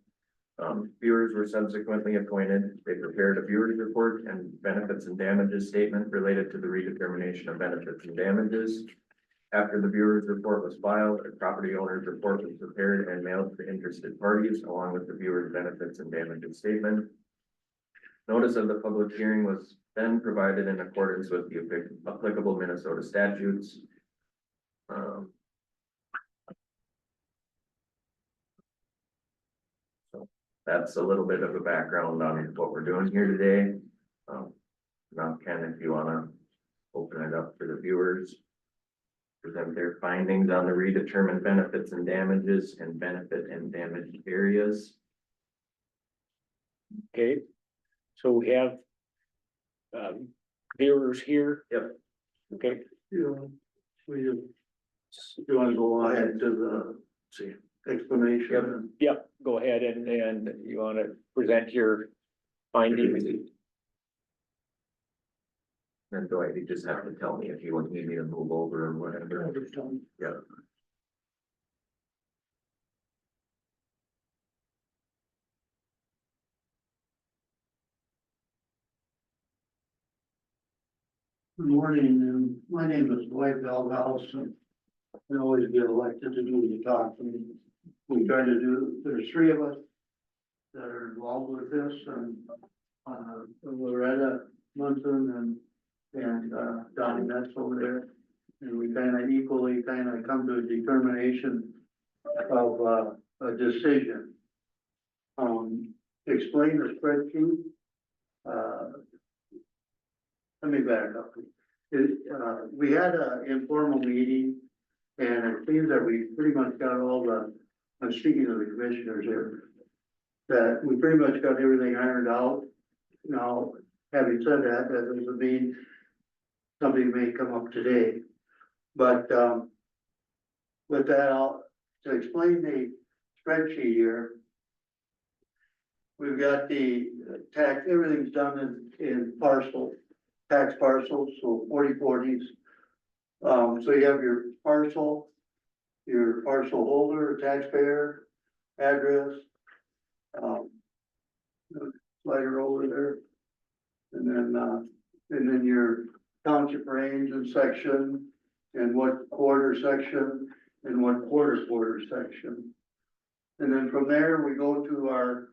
Viewers were subsequently appointed. They prepared a viewers report and benefits and damages statement related to the redetermination of benefits and damages. After the viewers report was filed, a property owner's report was prepared and mailed to interested parties along with the viewers benefits and damages statement. Notice of the public hearing was then provided in accordance with the applicable Minnesota statutes. So that's a little bit of a background on what we're doing here today. Now, Ken, if you wanna open it up for the viewers. Present their findings on the redetermined benefits and damages and benefit and damaged areas. Okay, so we have viewers here. Yep. Okay, You wanna go ahead to the explanation? yep, go ahead and you wanna present your findings? And Dwight, you just have to tell me if you want me to move over or whatever. Yeah. Good morning, and my name is Dwight Valhouse, and I always get elected to do the talking. We try to do, there's 3 of us that are involved with this, and Loretta Munson and Donnie Metz over there. And we kind of equally come to a determination of a decision. Explain the spreadsheet. Let me back up. We had an informal meeting, and it seems that we pretty much got all the, I'm speaking of the commissioners here, that we pretty much got everything ironed out. Now, having said that, that doesn't mean something may come up today. But, with that, to explain the spreadsheet here, we've got the tax, everything's done in parcel, tax parcels, so 40/40s. So you have your parcel holder, taxpayer, address, slider over there. And then your township range and section, and what quarter section, and what quarter section. And then from there, we go to our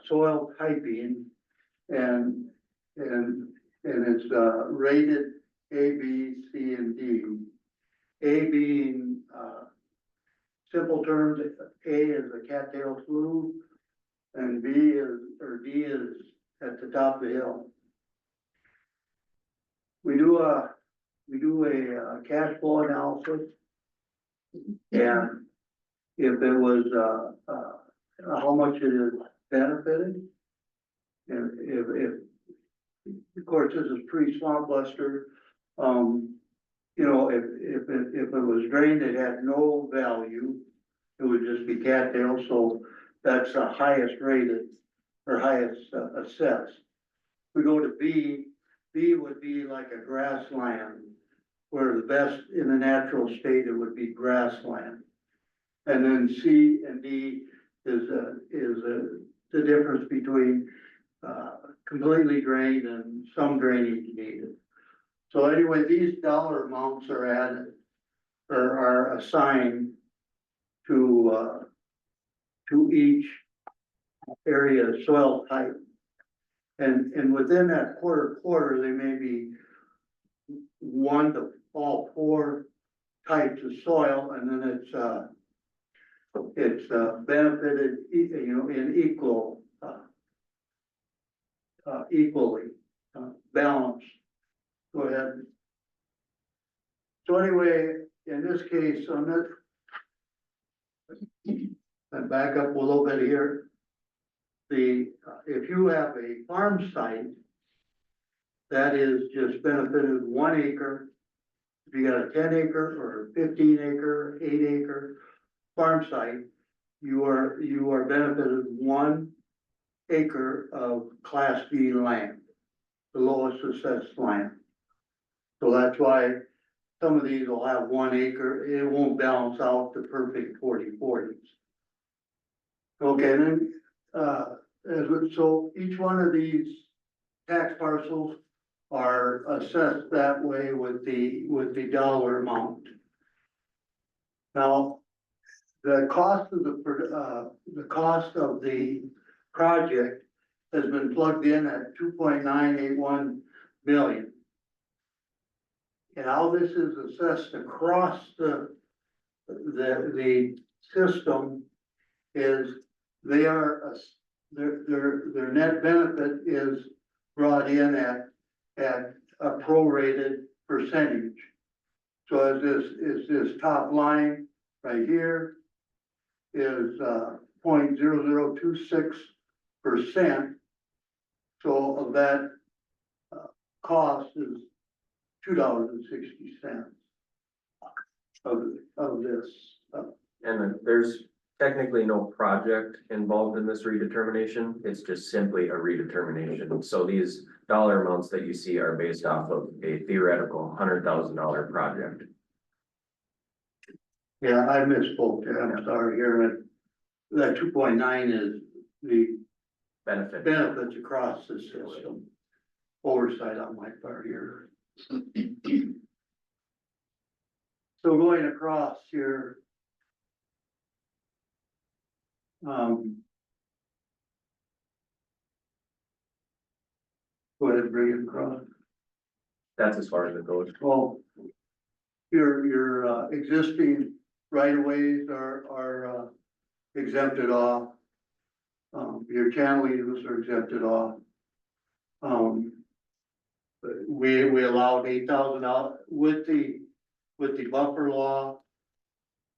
soil typing, and it's rated A, B, C, and D. A being, simple terms, A is a cattail flue, and D is at the top of the hill. We do a cash flow analysis. And if it was, how much it is benefited. And if, of course, this is pre-swamp buster, you know, if it was drained, it had no value, it would just be cattail, so that's the highest rated, or highest assessed. We go to B, B would be like a grassland, where the best in the natural state, it would be grassland. And then C and D is the difference between, completely drained and some drainage needed. So anyway, these dollar amounts are added, or are assigned to each area of soil type. And within that quarter, they may be one to all four types of soil, and then it's benefited, in equally balanced. Go ahead. So anyway, in this case, on this, and back up a little bit here. If you have a farm site that is just benefited 1 acre, if you got a 10 acre or 15 acre, 8 acre farm site, you are benefited 1 acre of Class B land, the lowest assessed land. So that's why some of these will have 1 acre, it won't balance out the perfect 40/40s. Okay, then, so each one of these tax parcels are assessed that way with the dollar amount. Now, the cost of the project has been plugged in at 2.981 million. And how this is assessed across the system is their net benefit is brought in at a prorated percentage. So as this top line right here is 0.0026%. So of that cost is $2.60 of this. And then there's technically no project involved in this redetermination. It's just simply a redetermination. So these dollar amounts that you see are based off of a theoretical $100,000 project. Yeah, I misspoke there. I'm sorry here. That 2.9 is the Benefit. benefits across the system. Oversight on my part here. So going across here. Go ahead, bring it across. That's as far as it goes. Well, your existing right of ways are exempted off. Your channel easements are exempted off. We allowed $8,000 with the buffer law,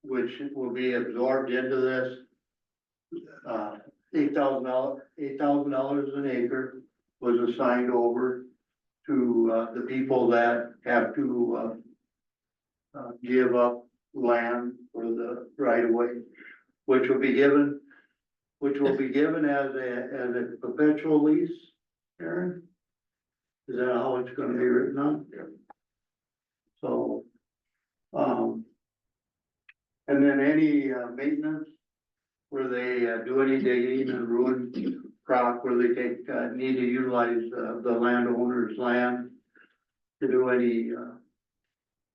which will be absorbed into this. $8,000 an acre was assigned over to the people that have to give up land for the right of way, which will be given as a perpetual lease, Aaron? Is that how it's gonna be written on? So, and then any maintenance where they do any digging and ruin crop, where they need to utilize the landowner's land to do any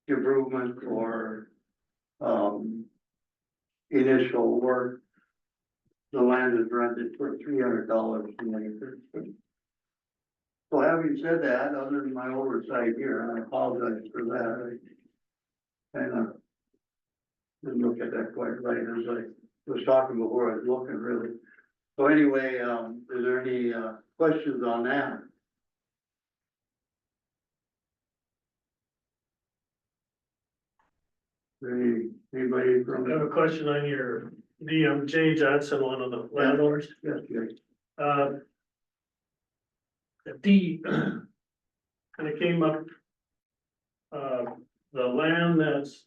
improvement or initial work, the land is rented for $300 an acre. So having said that, other than my oversight here, and I apologize for that, I kind of didn't look at that quite right as I was talking before I was looking really. So anyway, is there any questions on that? Anybody from? I have a question on your Jay Johnson, one of the landowners. Yes, yes. The deed kind of came up. The land that's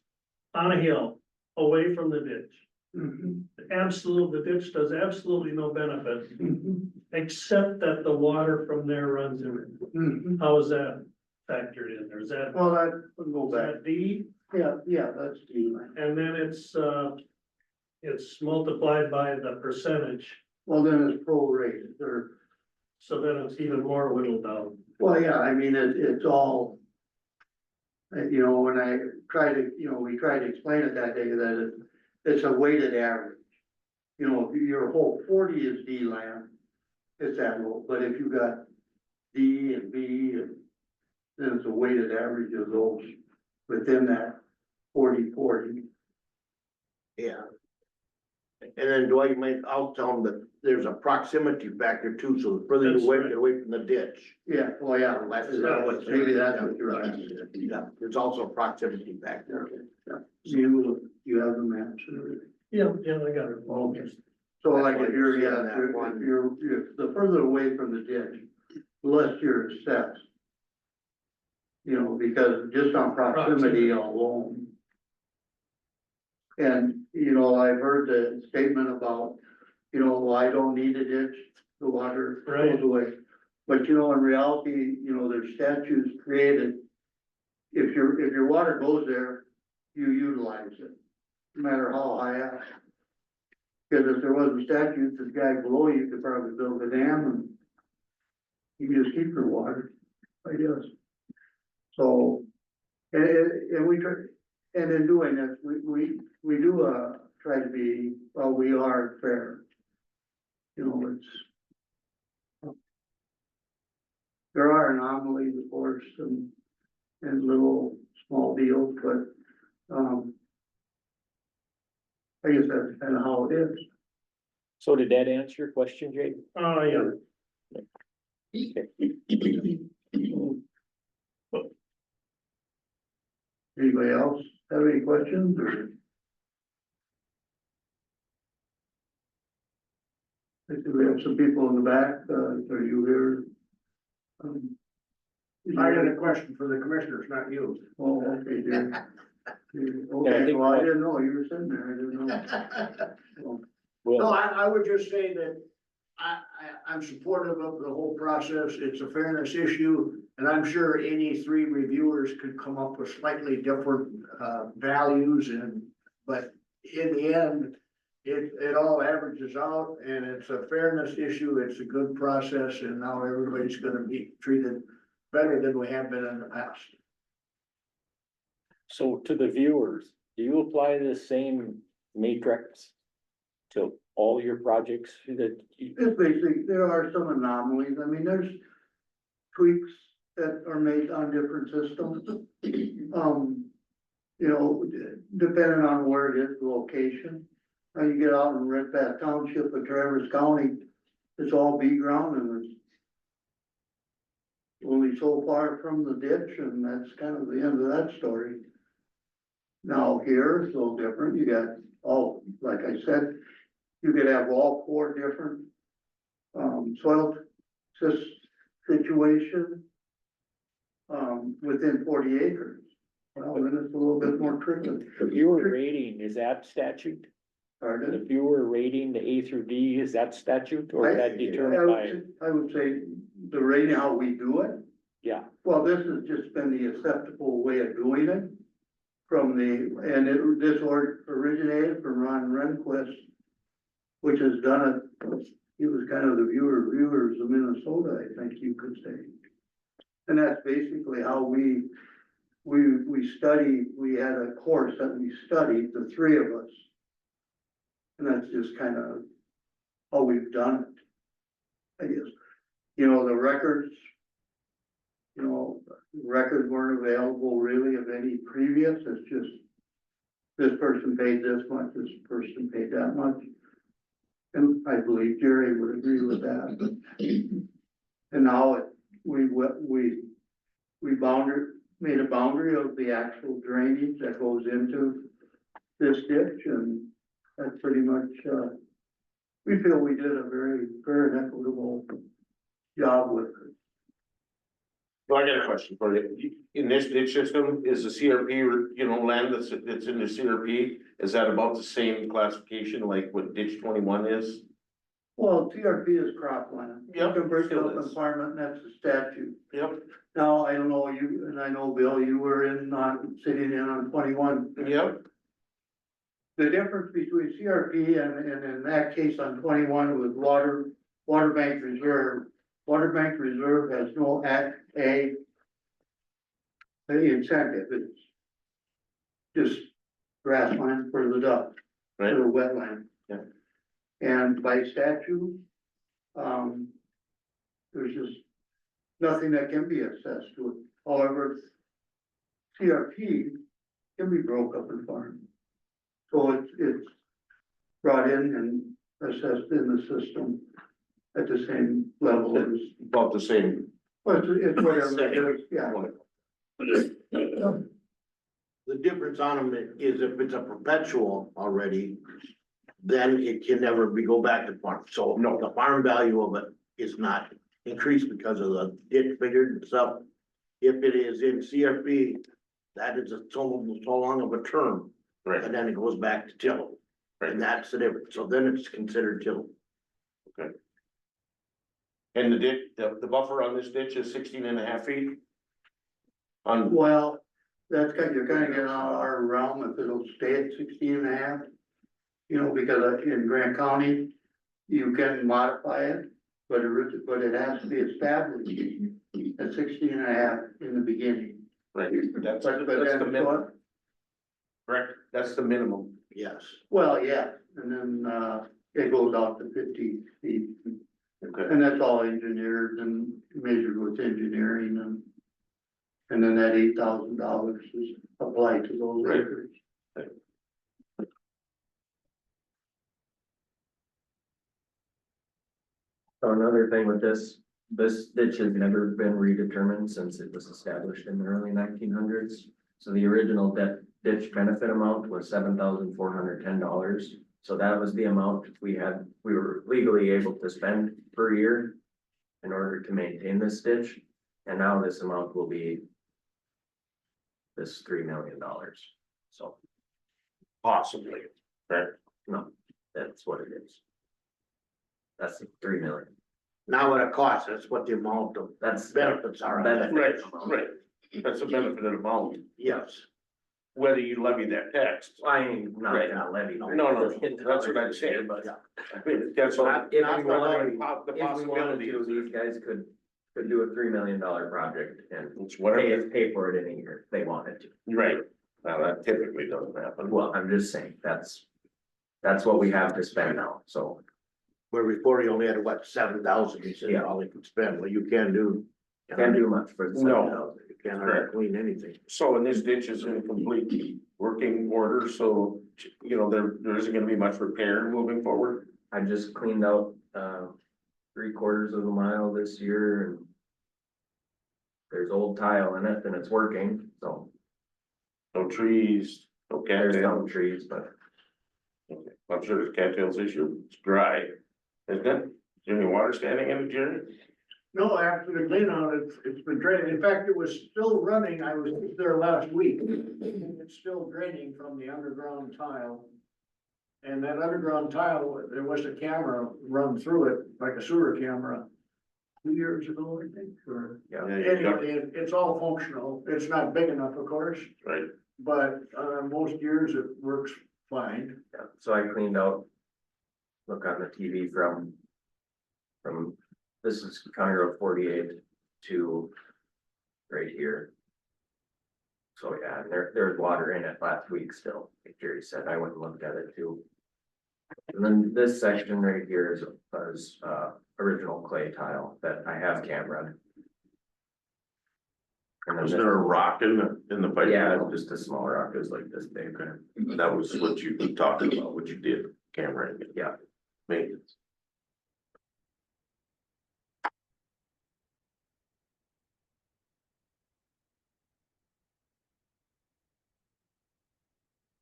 on a hill, away from the ditch. Mhm, The ditch does absolutely no benefit, mhm, except that the water from there runs in it. mhm. How is that factored in there? Is that, Well, that will go is back. that deed? Yeah, that's the. And then it's multiplied by the percentage well, then it's prorated, or, So then it's even more whittled down. well, yeah, I mean, it's all. You know, when I try to, you know, we try to explain it that day, that it's a weighted average. You know, if your whole 40 is D land, it's that low, but if you got D and B, and then it's a weighted average of those within that 40. Yeah. And then Dwight I'll tell them that there's a proximity factor too, so the further That's you right. get away from the ditch. Yeah, well, yeah, maybe that's what you're right. asking. Yeah, there's also a proximity factor. You have the maps and everything. Yeah, I got it. Okay. So like if you're, That's why yeah, you're seeing that one. you're, the further away from the ditch, the less you're assessed. You know, because just on proximity alone. And, you know, I've heard the statement about, you know, well, I don't need a ditch, the water goes Right. away. But you know, in reality, you know, there's statutes created. If your water goes there, you utilize it, no matter how high up. Cause if there wasn't statutes, this guy below you could probably build a dam and you can just keep your water, I guess. So, and we try, and in doing this, we do, try to be, well, we are fair. You know, there are anomalies, of course, and little small deals, but, I guess that's kind of how it is. So did that answer your question, Jake? Oh, yeah. Anybody else have any questions or? I think we have some people in the back, are you here? I got a question for the commissioners, not you. Oh, okay, dear. Yeah, I Okay, think well, I what- didn't know, you were sitting there, I didn't know. No, Well, I would just say that I'm supportive of the whole process. It's a fairness issue. And I'm sure any three reviewers could come up with slightly different, values but in the end, it all averages out and it's a fairness issue. It's a good process and now everybody's gonna be treated better than we have been in the past. so to the viewers, do you apply the same matrix to all your projects that you? It's basically, there are some anomalies, I mean, there's tweaks that are made on different systems. You know, depending on where it is, the location. Now you get out in Red Bath Township of Traverse County, it's all B ground and it's only so far from the ditch and that's kind of the end of that story. Now here, it's a little different, you got all, like I said, you could have all four different soil situation within 40 acres. Well, then it's a little bit more tricky. The viewer rating, is that statute? The Pardon? viewer rating, the A through D, is that statute or is that I determined by? I would say the rating, how we do it, Yeah, well, this has just been the acceptable way of doing it. This originated from Ron Rehnquist, which has done it, he was kind of the viewers of Minnesota, I think you could say. And that's basically how we study, we had a course that we studied, the three of us. And that's just kind of how we've done it, I guess. You know, the records, records weren't available really of any previous, it's just this person paid this much, this person paid that much. And I believe Jerry would agree with that. And now we made a boundary of the actual drainage that goes into this ditch and that's pretty much, we feel we did a very fair and equitable job with it. So I got a question for you. In this ditch system, is the CRP, land that's in the CRP, is that about the same classification like what ditch 21 is? Well, TRP is cropland. Yep, Timber still Self is. Employment, that's the statute. Yep. Now, I don't know, you, and I know, Bill, you were sitting in on 21. Yep. the difference between CRP and in that case on 21 was water bank reserve. Water bank reserve has no a incentive, it's just grassland for the duck, for Right. the wetland. Yeah. And by statute, there's just nothing that can be assessed to it. However, CRP can be broke up and farmed. So it's brought in and assessed in the system at the same level as, About the same. well, it's whatever, yeah. The difference on them is if it's a perpetual already, then it can never go back to farm. So no, the farm value of it is not increased because of the ditch figured and stuff. If it is in CRP, that is so long of a term, Right. and then it goes back to tillable. And that's the difference. So then it's considered tillable. And the ditch, the buffer on this ditch is 16.5 feet? On, Well, you're kind of getting out of our realm if it'll stay at 16.5. You know, because in Grant County, you can modify it, but it has to be established at 16.5 in the beginning. right, that's But the then, minimum, correct, that's the minimum. Yes. well, yeah, and then, it goes out to 50 feet. Okay. And that's all engineered and measured with engineering and then that $8,000 is applied to those Right. acres. So another thing with this ditch has never been redetermined since it was established in the early 1900s. So the original ditch benefit amount was $7,410. So that was the amount we were legally able to spend per year in order to maintain this ditch. And now this amount will be this $3 million. So, Possibly, right? no, that's what it is. That's the 3 million. Not what it costs, that's what the amount of That's benefits are. on that. Right, right, that's a benefit of the amount, Yes. whether you levy that tax. I ain't not Right. gonna levy. No, that's what I'm saying, But I mean, that's what. if not we the wanted, the if we wanted possibility to, is, these guys could do a $3 million project and it's whatever, pay for it in a year if they wanted to. right, now that typically doesn't happen. Well, I'm just saying, that's what we have to spend now, so. Where before you only had, what, 7,000, you said, Yeah. all you could spend, well, you can't do. Can't do much for the No. 7,000. You can't hardly clean anything. So, and this ditch is in complete working order, so, you know, there isn't gonna be much repair moving forward. I just cleaned out 3/4 of a mile this year and there's old tile in it and it's working, so No trees, no there's some cattails. trees, but I'm sure there's cattails issue, it's dry, isn't it? Is there any water standing in it, Jerry? No, after the clean out, it's been draining. In fact, it was still running. I was there last week. It's still draining from the underground tile. And that underground tile, there was a camera run through it, like a sewer camera. 2 years ago, I think, or. yeah. Anyway, it's all functional. It's not big enough, of course, Right, but, most years it works fine. Yeah, so I cleaned out. Look on the TV from. This is County Road 48 to. Right here. So yeah, and there's water in it last week still, like Jerry said, I went and looked at it too. And then this section right here is original clay tile that I have camera. And then was this- there a rock in the pipe? yeah, just a small rock, it was like this big. That was what you were talking about, what you did, camera, Yeah. maintenance.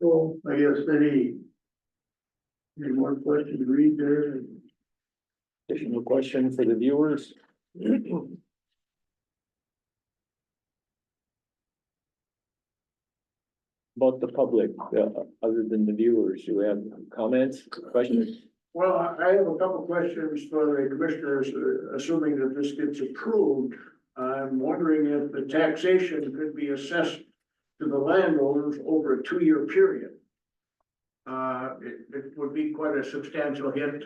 So I guess any more questions to read there? Additional question for the viewers? About the public, other than the viewers, do we have comments, questions? Well, I have a couple questions for the commissioners, assuming that this gets approved. I'm wondering if the taxation could be assessed to the landowners over a 2-year period. it would be quite a substantial hit.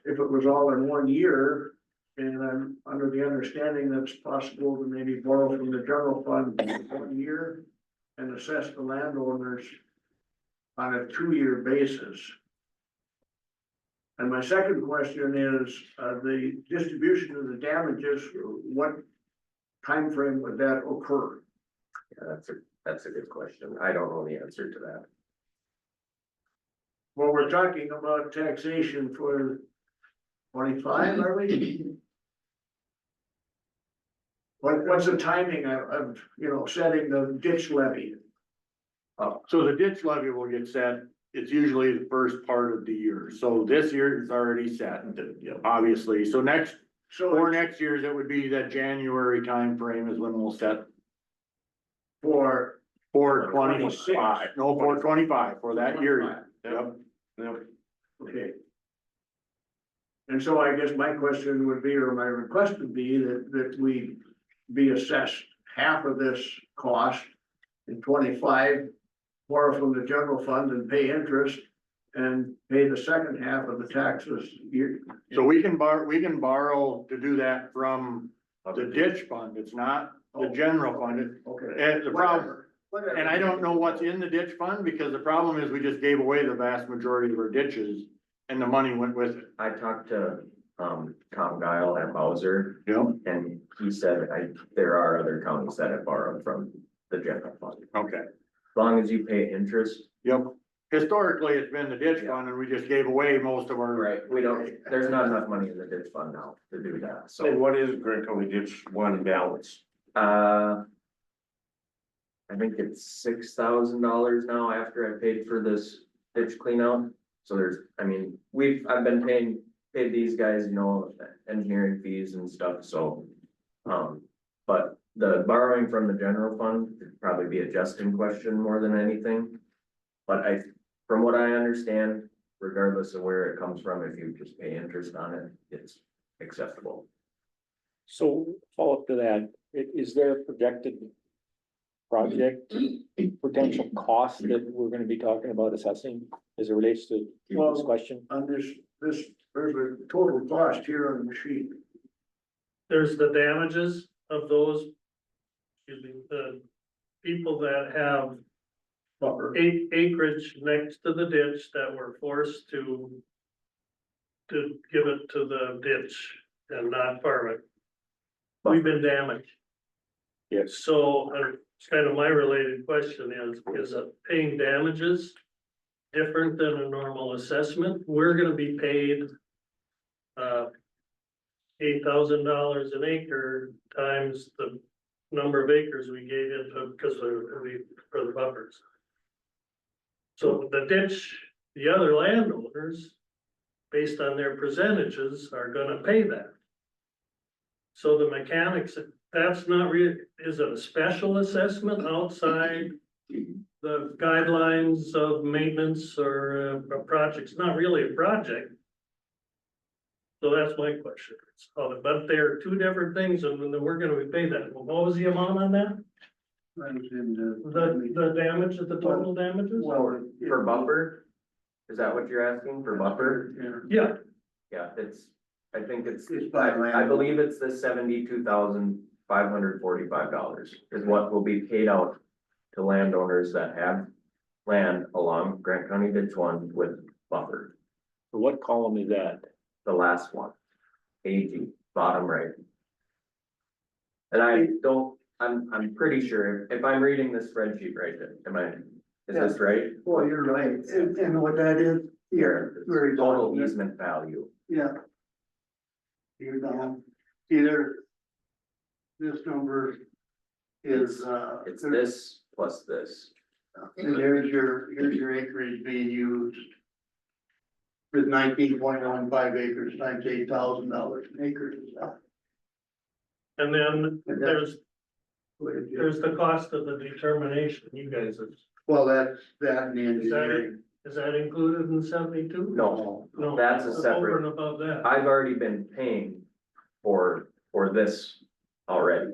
If it was all in 1 year, and I'm under the understanding that it's possible to maybe borrow from the general fund for 1 year and assess the landowners on a 2-year basis. And my second question is, the distribution of the damages, what time frame would that occur? Yeah, that's a good question. I don't know the answer to that. Well, we're talking about taxation for 25, are we? What's the timing of, setting the ditch levy? So the ditch levy will get set, it's usually the first part of the year, so this year is already set, obviously, so for next year's, it would be that January timeframe is when we'll set For 25, no, 425, for that year. Yep. Okay. And so I guess my question would be, or my request would be that we be assessed half of this cost in 25, borrow from the general fund and pay interest, and pay the second half of the taxes. So we can borrow to do that from the ditch fund, it's not the general fund. Okay. And the problem, and I don't know what's in the ditch fund, because the problem is we just gave away the vast majority of our ditches, and the money went with it. I talked to, Tom Guile at Bowser, Yep. and he said, there are other counties that have borrowed from the general fund. Okay. As long as you pay interest, Yep. Historically, it's been the ditch fund, and we just gave away most of our. right, there's not enough money in the ditch fund now to do that, And so. what is Grant County Ditch One balance? I think it's $6,000 now after I paid for this ditch clean out. So I've been paid these guys, engineering fees and stuff, so. But the borrowing from the general fund would probably be a Justin question more than anything. But from what I understand, regardless of where it comes from, if you just pay interest on it, it's acceptable. So follow up to that, is there a projected project potential cost that we're gonna be talking about assessing as it relates to this question? On this, there's a total cost here on the sheet. There's the damages of those. The people that have acreage next to the ditch that were forced to give it to the ditch and not farm it. We've been damaged. Yes. So, it's kind of my related question is paying damages different than a normal assessment? We're gonna be paid $8,000 an acre times the number of acres we gave it because for the buffers. So the ditch, the other landowners, based on their percentages, are gonna pay that. So the mechanics, that's not really, is it a special assessment outside the guidelines of maintenance or a project? It's not really a project. So that's my question. But they're two different things, and then we're gonna be paid that. Well, what was the amount on that? The damage, the total damages? For buffer, is that what you're asking for buffer? Yeah, Yeah, I think it's, by I believe it's the $72,545 is what will be paid out to landowners that have land along Grant County Ditch One with buffer. What column is that? The last one, AG, bottom right. And I'm pretty sure, if I'm reading this spreadsheet right, is this right? Well, you're right, and what that is, Here, very total dominant. easement value. Yeah. You're down, either this number is, It's this plus this. and here's your acreage being used. With 19.15 acres, times $8,000 an acre. and then there's the cost of the determination, you guys, Well, that's that and the is that engineering. is that included in 72? No, No, that's a over separate. and above that. I've already been paying for this already.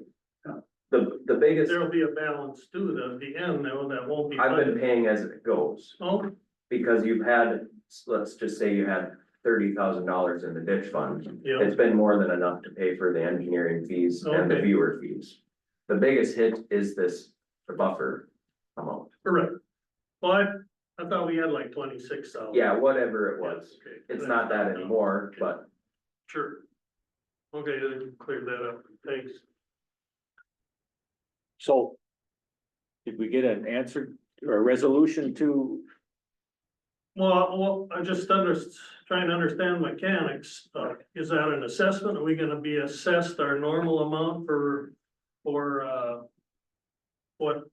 The the biggest, there'll be a balance too, at the end, though, that won't be. I've been funded. paying as it goes, Oh, because you've had, let's just say you had $30,000 in the ditch fund. yeah, It's been more than enough to pay for the engineering fees and the Okay. viewer fees. The biggest hit is the buffer amount. correct. Well, I thought we had like 26,000. Yeah, whatever it was. Okay. It's not that anymore, but Sure. Okay, then cleared that up, thanks. So did we get an answer or a resolution to, Well, I just trying to understand mechanics, is that an assessment, are we gonna be assessed our normal amount for, what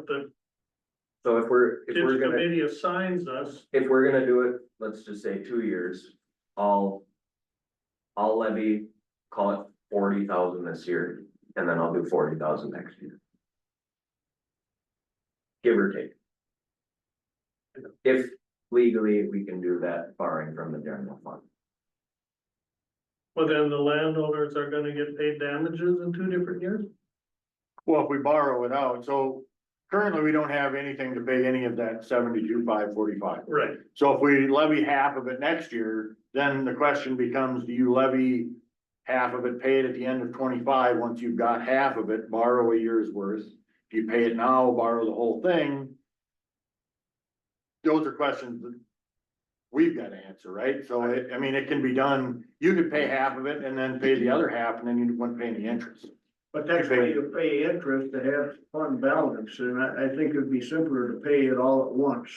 the so if we're ditch gonna, committee assigns us? if we're gonna do it, let's just say 2 years, I'll levy, call it 40,000 this year, and then I'll do 40,000 next year. Give or take. If legally we can do that borrowing from the general fund. Well, then the landowners are gonna get paid damages in 2 different years? Well, if we borrow it out, so currently we don't have anything to pay any of that 72,545. Right. So if we levy half of it next year, then the question becomes, do you levy half of it, pay it at the end of 25, once you've got half of it, borrow a year's worth? Do you pay it now, borrow the whole thing? Those are questions that we've got to answer, right? So I mean, it can be done, you could pay half of it and then pay the other half, and then you wouldn't pay any interest. But that's why you pay interest to have fund balance, and I think it'd be simpler to pay it all at once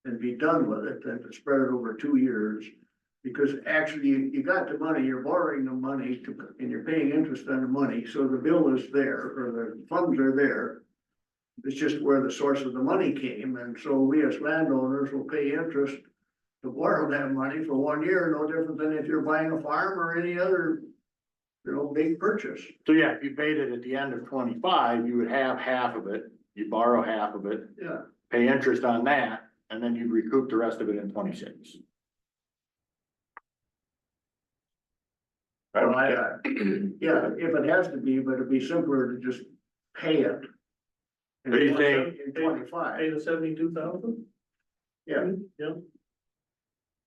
and be done with it than to spread it over 2 years. Because actually, you got the money, you're borrowing the money and you're paying interest on the money, so the bill is there, or the funds are there. It's just where the source of the money came, and so we as landowners will pay interest to borrow that money for 1 year, no different than if you're buying a farm or any other, big purchase. So yeah, if you paid it at the end of 25, you would have half of it, you borrow half of it, Yeah. pay interest on that, and then you'd recoup the rest of it in 26. Well, yeah, if it has to be, but it'd be simpler to just pay it. Are you saying- In 25, Pay the 72,000? yeah.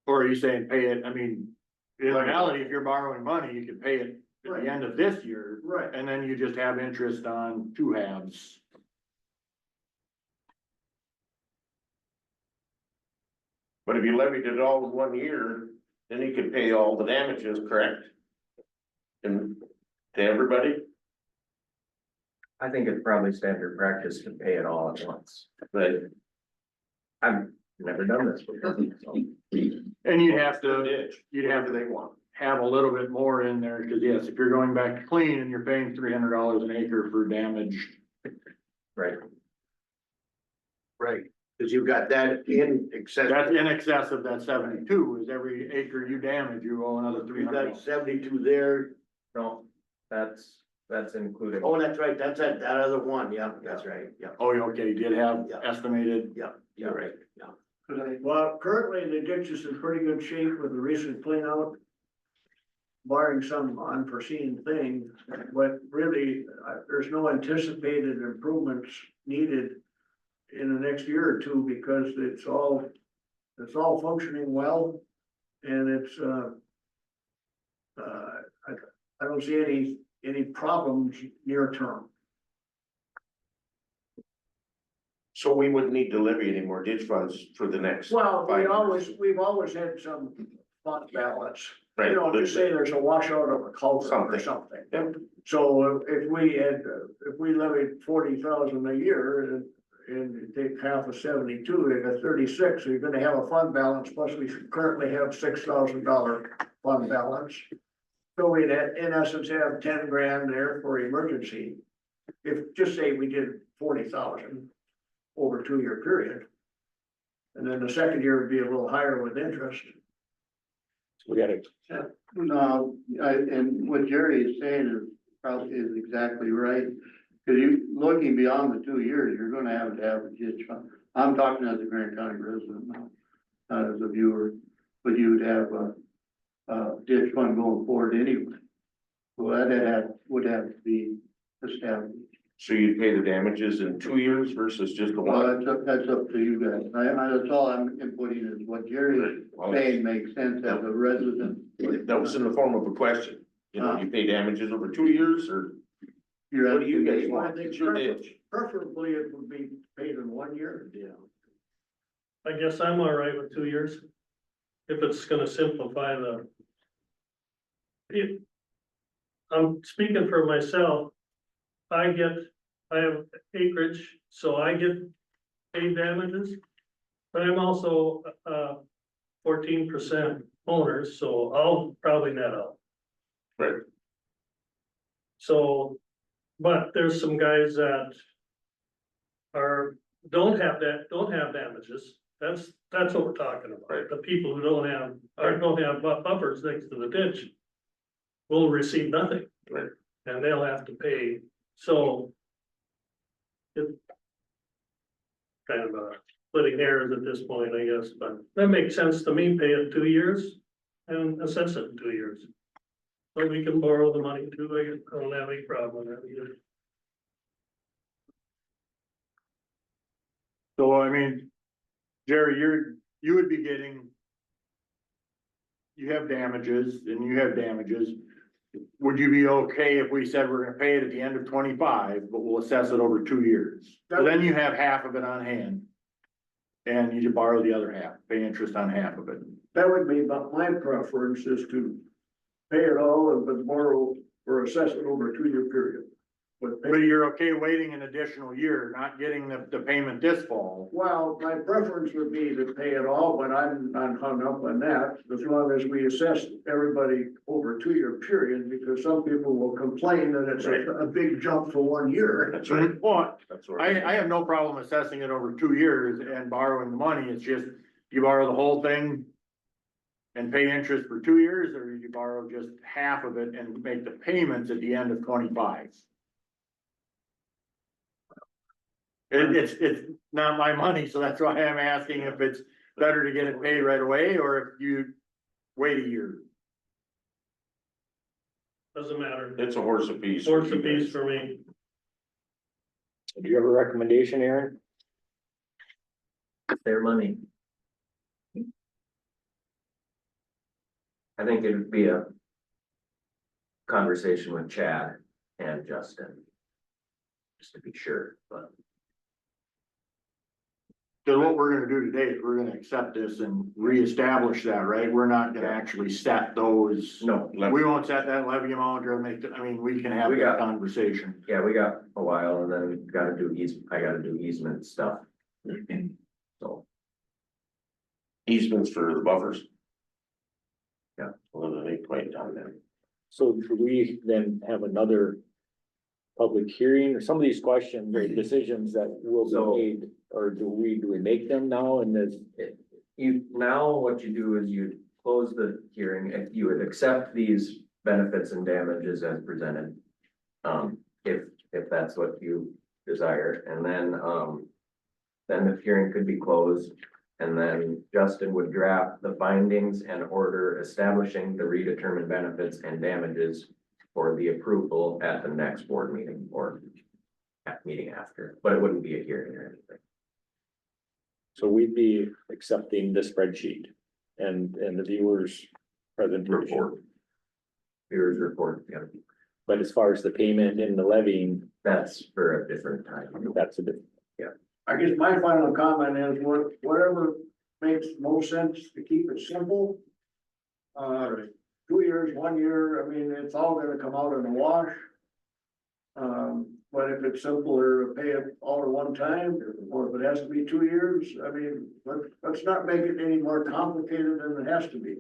Or are you saying pay it, I mean, in reality, if you're borrowing money, you can pay it at Right. the end of this year, Right. and then you just have interest on 2 halves. But if you levied it all in 1 year, then you could pay all the damages, correct? And to everybody, I think it's probably standard practice to pay it all at once. but I've never done this before. So. And you'd have to, ditch, you'd have whatever to they want. have a little bit more in there, cause yes, if you're going back to clean and you're paying $300 an acre for damage. Right. Right, cause you've got that in excess. That's in excess of that 72, is every acre you damage, you owe another You've got $300. 72 there. No, that's included. Oh, that's right, that's that other one, yeah, that's right, yeah, Oh, okay, you did have Yeah. estimated, yeah, you're right, yeah. Well, currently the ditch is in pretty good shape with the recent clean out. Barring some unforeseen thing, but really, there's no anticipated improvements needed in the next year or two because it's all functioning well. And it's, I don't see any problems near term. So we wouldn't need to levy any more ditch funds for the next. Well, 5 years. we've always had some fund balance. Right, Just say there's a washout of a culvert or something. Yep. So if we levied 40,000 a year and you take half of 72, you got 36, so you're gonna have a fund balance, plus we currently have $6,000 fund balance. So we'd, in essence, have 10 grand there for emergency. If, just say we did 40,000 over a 2-year period. And then the second year would be a little higher with interest. we gotta, No, and what Jerry is saying is exactly right. Cause looking beyond the 2 years, you're gonna have to have a ditch fund. I'm talking as a Grant County resident now, not as a viewer, but you would have a ditch fund going forward anyway. So that would have to be established. So you pay the damages in 2 years versus just the Well, one? that's up to you guys. That's all I'm inputting is what Jerry's saying makes sense as a resident. That was in the form of a question. You know, you pay damages over 2 years or You're what do you guys asking- want? It's your ditch. Preferably it would be paid in 1 year. Yeah. I guess I'm all right with 2 years. If it's gonna simplify I'm speaking for myself. I have acreage, so I get paid damages. But I'm also, 14% owner, so I'll probably net out. Right. So, but there's some guys that don't have damages. That's what we're talking about. Right. The people who don't have buffers next to the ditch will receive nothing. Right. And they'll have to pay, so. It's kind of a splitting hairs at this point, I guess, but that makes sense to me, pay it 2 years and assess it in 2 years. But we can borrow the money too, I don't have any problem with that either. So I mean, Jerry, you would be getting. You have damages and you have damages. Would you be okay if we said we're gonna pay it at the end of 25, but we'll assess it over 2 years? So then you have half of it on hand. And you can borrow the other half, pay interest on half of it. That would be about my preference is to pay it all and but borrow or assess it over a 2-year period. But you're okay waiting an additional year, not getting the payment this fall. Well, my preference would be to pay it all, but I'm not hung up on that, as long as we assess everybody over a 2-year period, because some people will complain that it's a big jump for 1 year. That's right. Well, That's where. I have no problem assessing it over 2 years and borrowing the money, it's just, you borrow the whole thing. And pay interest for 2 years, or you borrow just half of it and make the payments at the end of 25. It's not my money, so that's why I'm asking if it's better to get it paid right away, or if you wait a year. Doesn't matter, It's a horse apiece. horse apiece for me. Do you have a recommendation, Aaron? Their money. I think it would be a conversation with Chad and Justin. Just to be sure, but Cause what we're gonna do today is we're gonna accept this and reestablish that, right? We're not gonna actually set those. no, We won't set that levy amount or make, we can have We that got- conversation. yeah, we got a while and then I gotta do easement stuff. So, Easements for the buffers. Yeah. Well, then they quite done that. So do we then have another public hearing or some of these questions or decisions that will So- be made? Or do we make them now and this? now what you do is you close the hearing, if you would accept these benefits and damages as presented. If that's what you desire, and then the hearing could be closed. And then Justin would draft the findings and order establishing the redetermined benefits and damages for the approval at the next board meeting or at meeting after, but it wouldn't be a hearing or anything. So we'd be accepting the spreadsheet and the viewers presentation. Report. Viewers report, yeah, But as far as the payment and the levying, that's for a different time. that's a bit. I guess my final comment is whatever makes most sense to keep it simple. 2 years, 1 year, I mean, it's all gonna come out in the wash. But if it's simpler to pay it all at one time, or if it has to be 2 years, I mean, let's not make it any more complicated than it has to be.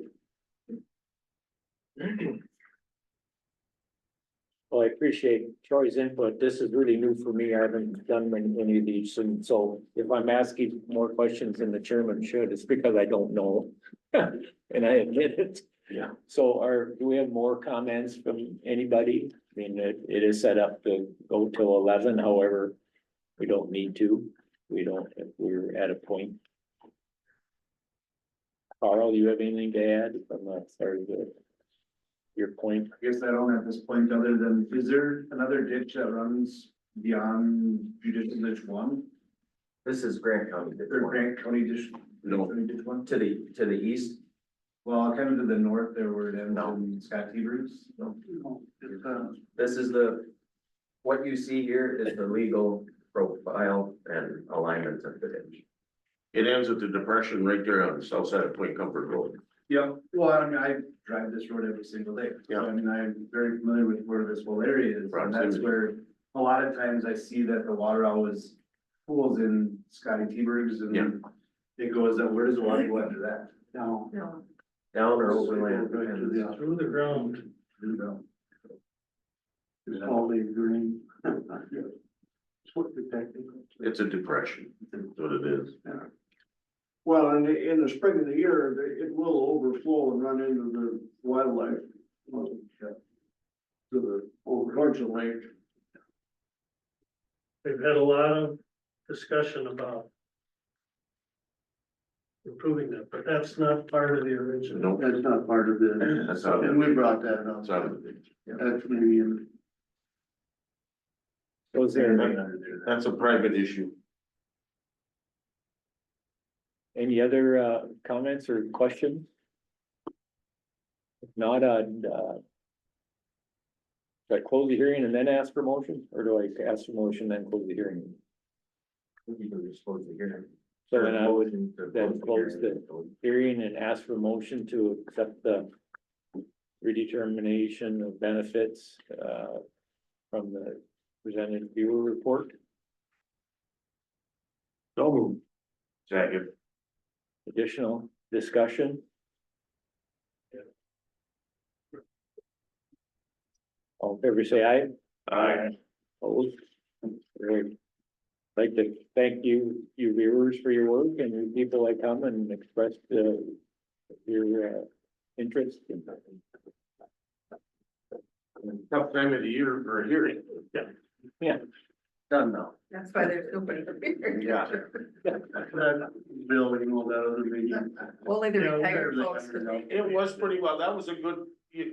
Well, I appreciate Troy's input. This is really new for me. I haven't done any of these. And so if I'm asking more questions than the chairman should, it's because I don't know. And I admit it. Yeah. So do we have more comments from anybody? I mean, it is set up to go till 11, however, we don't need to. We don't, if we're at a point. Carl, you have anything to add from that start of your point? I guess I don't at this point, other than, is there another ditch that runs beyond judicial ditch one, This is Grant County. Ditch or One. Grant County ditch. No. County ditch one? To the east, Well, kind of to the north there where it ends No. in Scott Hebers. this is what you see here is the legal profile and alignment of the ditch. It ends at the depression right there on the south side of Point Comfort Road. Yep, well, I mean, I drive this road every single day. So, Yeah. I mean, I'm very familiar with where this whole area is, and that's Proximity. where a lot of times I see that the water always pools in Scotty T-Bergs Yeah. and it goes, where does the water go after that? Now. No, Down or overland. Through the ground. It's all the green. It's what protecting. It's a depression, that's what it is. Well, in the spring of the year, it will overflow and run into the wildlife. To the, over towards the lake. We've had a lot of discussion about improving that, but that's not part of the original. Nope, That's not part of this, that's out of and we the, brought that up. that's out of the, That's maybe in. Was there that's a private issue. any other, comments or questions? If not, I'd, do I close the hearing and then ask for motion, or do I ask for motion then close the hearing? You can just close the hearing. So then I would Motion to then close hearing. hearing and ask for motion to accept the redetermination of benefits, from the presented viewer report. So moved. Second. Additional discussion? All in favor, say aye. Aye. Opposed? Great. Like to thank you viewers for your work and you people that come and express, your, interest. Tough time of the year for a hearing. Yeah. Done now. that's why there's nobody here. Yeah. Building all that other meeting. Only the Yeah, retired we're- folks. could make It was pretty well, that was a good,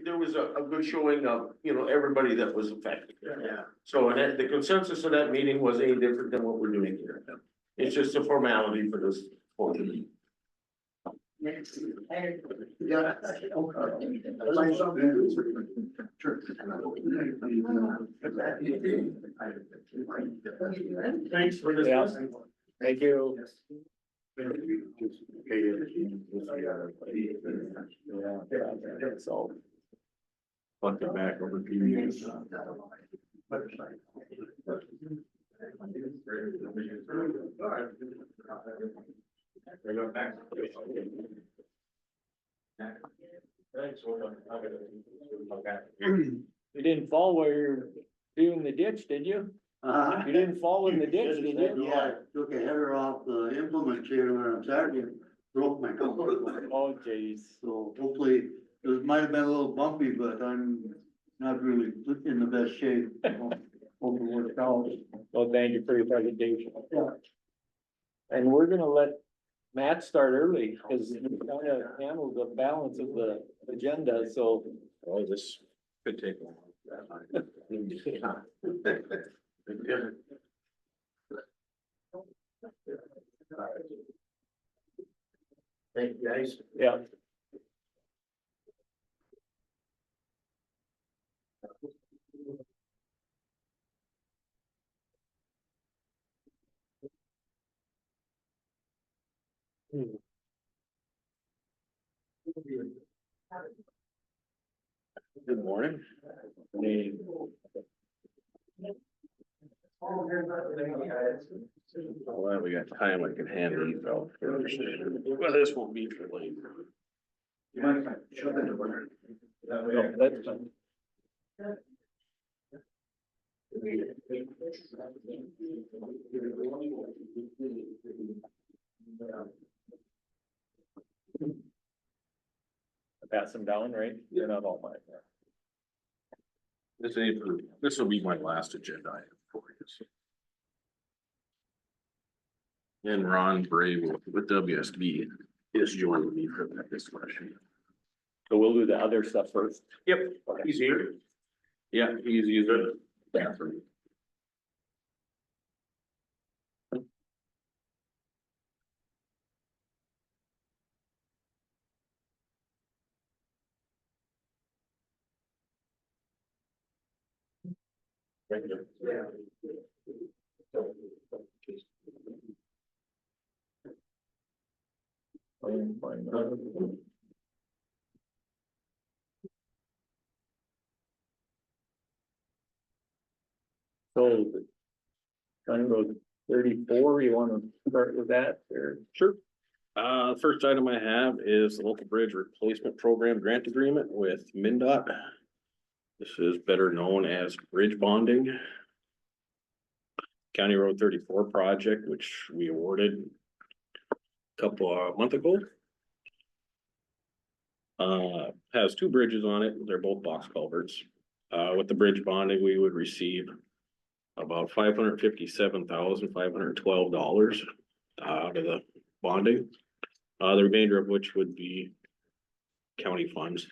there was a good showing of, everybody that was affected. Yeah. So, and the consensus of that meeting was any different than what we're doing here. It's just a formality for this. whole meeting. Yeah. Thanks for Yeah. discussing. Thank you. Yeah, so. Bunt it back over to you. You didn't fall while you're doing the ditch, did you? You didn't fall in the ditch, did you? Yeah, took a header off the implement chair on Saturday, and broke my collarbone. Oh, jeez. So hopefully, it might have been a little bumpy, but I'm not really in the best shape. Hope it worked out. Well, thank you for your presentation. Yeah. And we're gonna let Matt start early, cause he kind of handled the balance of the agenda, so. Oh, this could take a while. Thank you, guys. Yeah. Good morning. Well, we got time, I can handle you, Phil. Well, this won't be for later. You mind if I shut the door? That way I can- That's fine. Pass them down, right? They're not all mine. This will be my last agenda item for you. And Ron Brave with WSB is joining me for that discussion. So we'll do the other stuff first. Yep, he's here. Yeah, he's using the bathroom. So, County Road 34, you wanna start with that, or? Sure. First item I have is the local bridge replacement program grant agreement with MinDOT. This is better known as bridge bonding. County Road 34 project, which we awarded a couple of months ago. Has two bridges on it. They're both box culverts. With the bridge bonding, we would receive about $557,512 out of the bonding. The remainder of which would be county funds.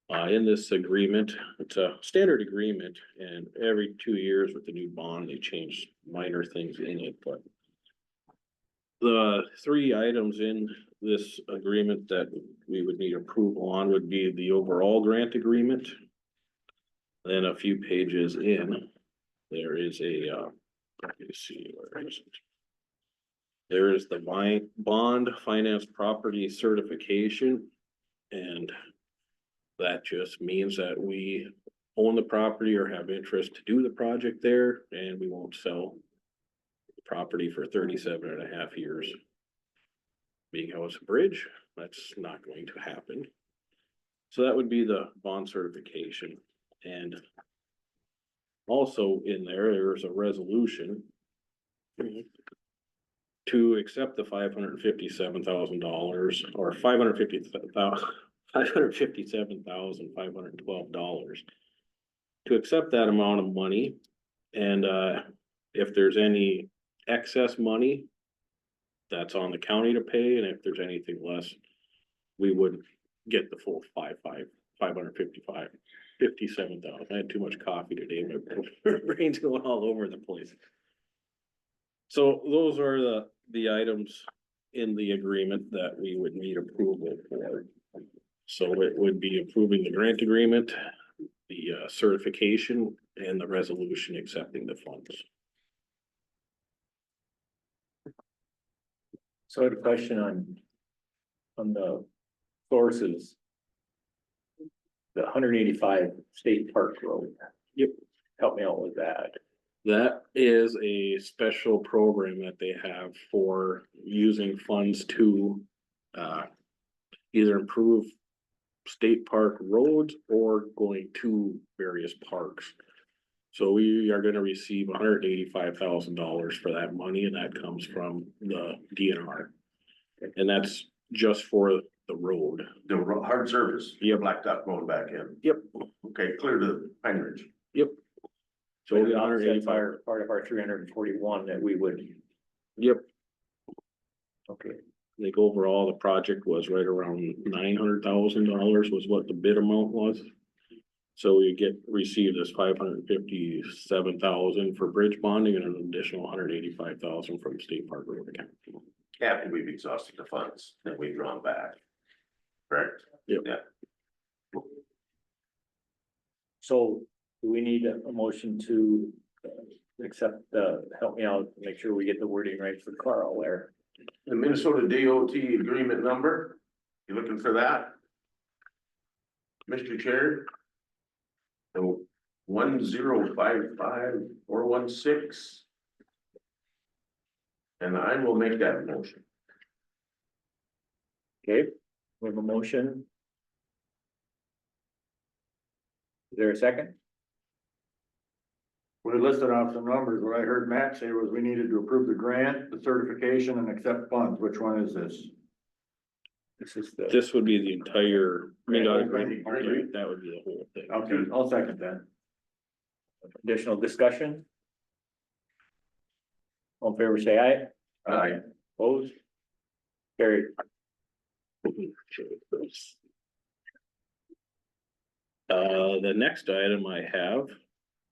In this agreement, it's a standard agreement, and every 2 years with the new bond, they change minor things in it, but the three items in this agreement that we would need approval on would be the overall grant agreement. Then a few pages in, there is a, let me see, where is it? There is the bond finance property certification, and that just means that we own the property or have interest to do the project there, and we won't sell the property for 37.5 years. Being how it's a bridge, that's not going to happen. So that would be the bond certification. And also in there's a resolution to accept the $557,000 or $557,512 to accept that amount of money. And if there's any excess money, that's on the county to pay, and if there's anything less, we would get the full 57,000. I had too much coffee today, my brain's going all over the place. So those are the items in the agreement that we would need approval for. So it would be approving the grant agreement, the certification, and the resolution accepting the funds. So I had a question on the sources. The 185 State Park Road. Yep. Help me out with that. That is a special program that they have for using funds to either improve state park roads or going to various parks. So we are gonna receive $185,000 for that money, and that comes from the DNR. And that's just for the road. The hard service. Yep. Blacktop going back in. Yep. Okay, clear to Pine Ridge. Yep. So So the the offsets 185, are part of our 341 that we would, yep, okay. I think overall the project was right around $900,000 was what the bid amount was. So we receive this $557,000 for bridge bonding and an additional $185,000 from state park road account. After we've exhausted the funds that we've drawn back. Correct? Yep. Yeah. So do we need a motion to accept, help me out, make sure we get the wording right for Carl there? The Minnesota DOT agreement number, you looking for that? Mr. Chair? So 1055416. And I will make that motion. Okay, we have a motion. Is there a second? We listed off some numbers. What I heard Matt say was we needed to approve the grant, the certification, and accept funds. Which one is this? This is the, This would be the entire, Right. agreement. Right, that would be the whole thing. Okay, I'll second that. additional discussion? All in favor, say aye. Aye. Opposed? Carried. The next item I have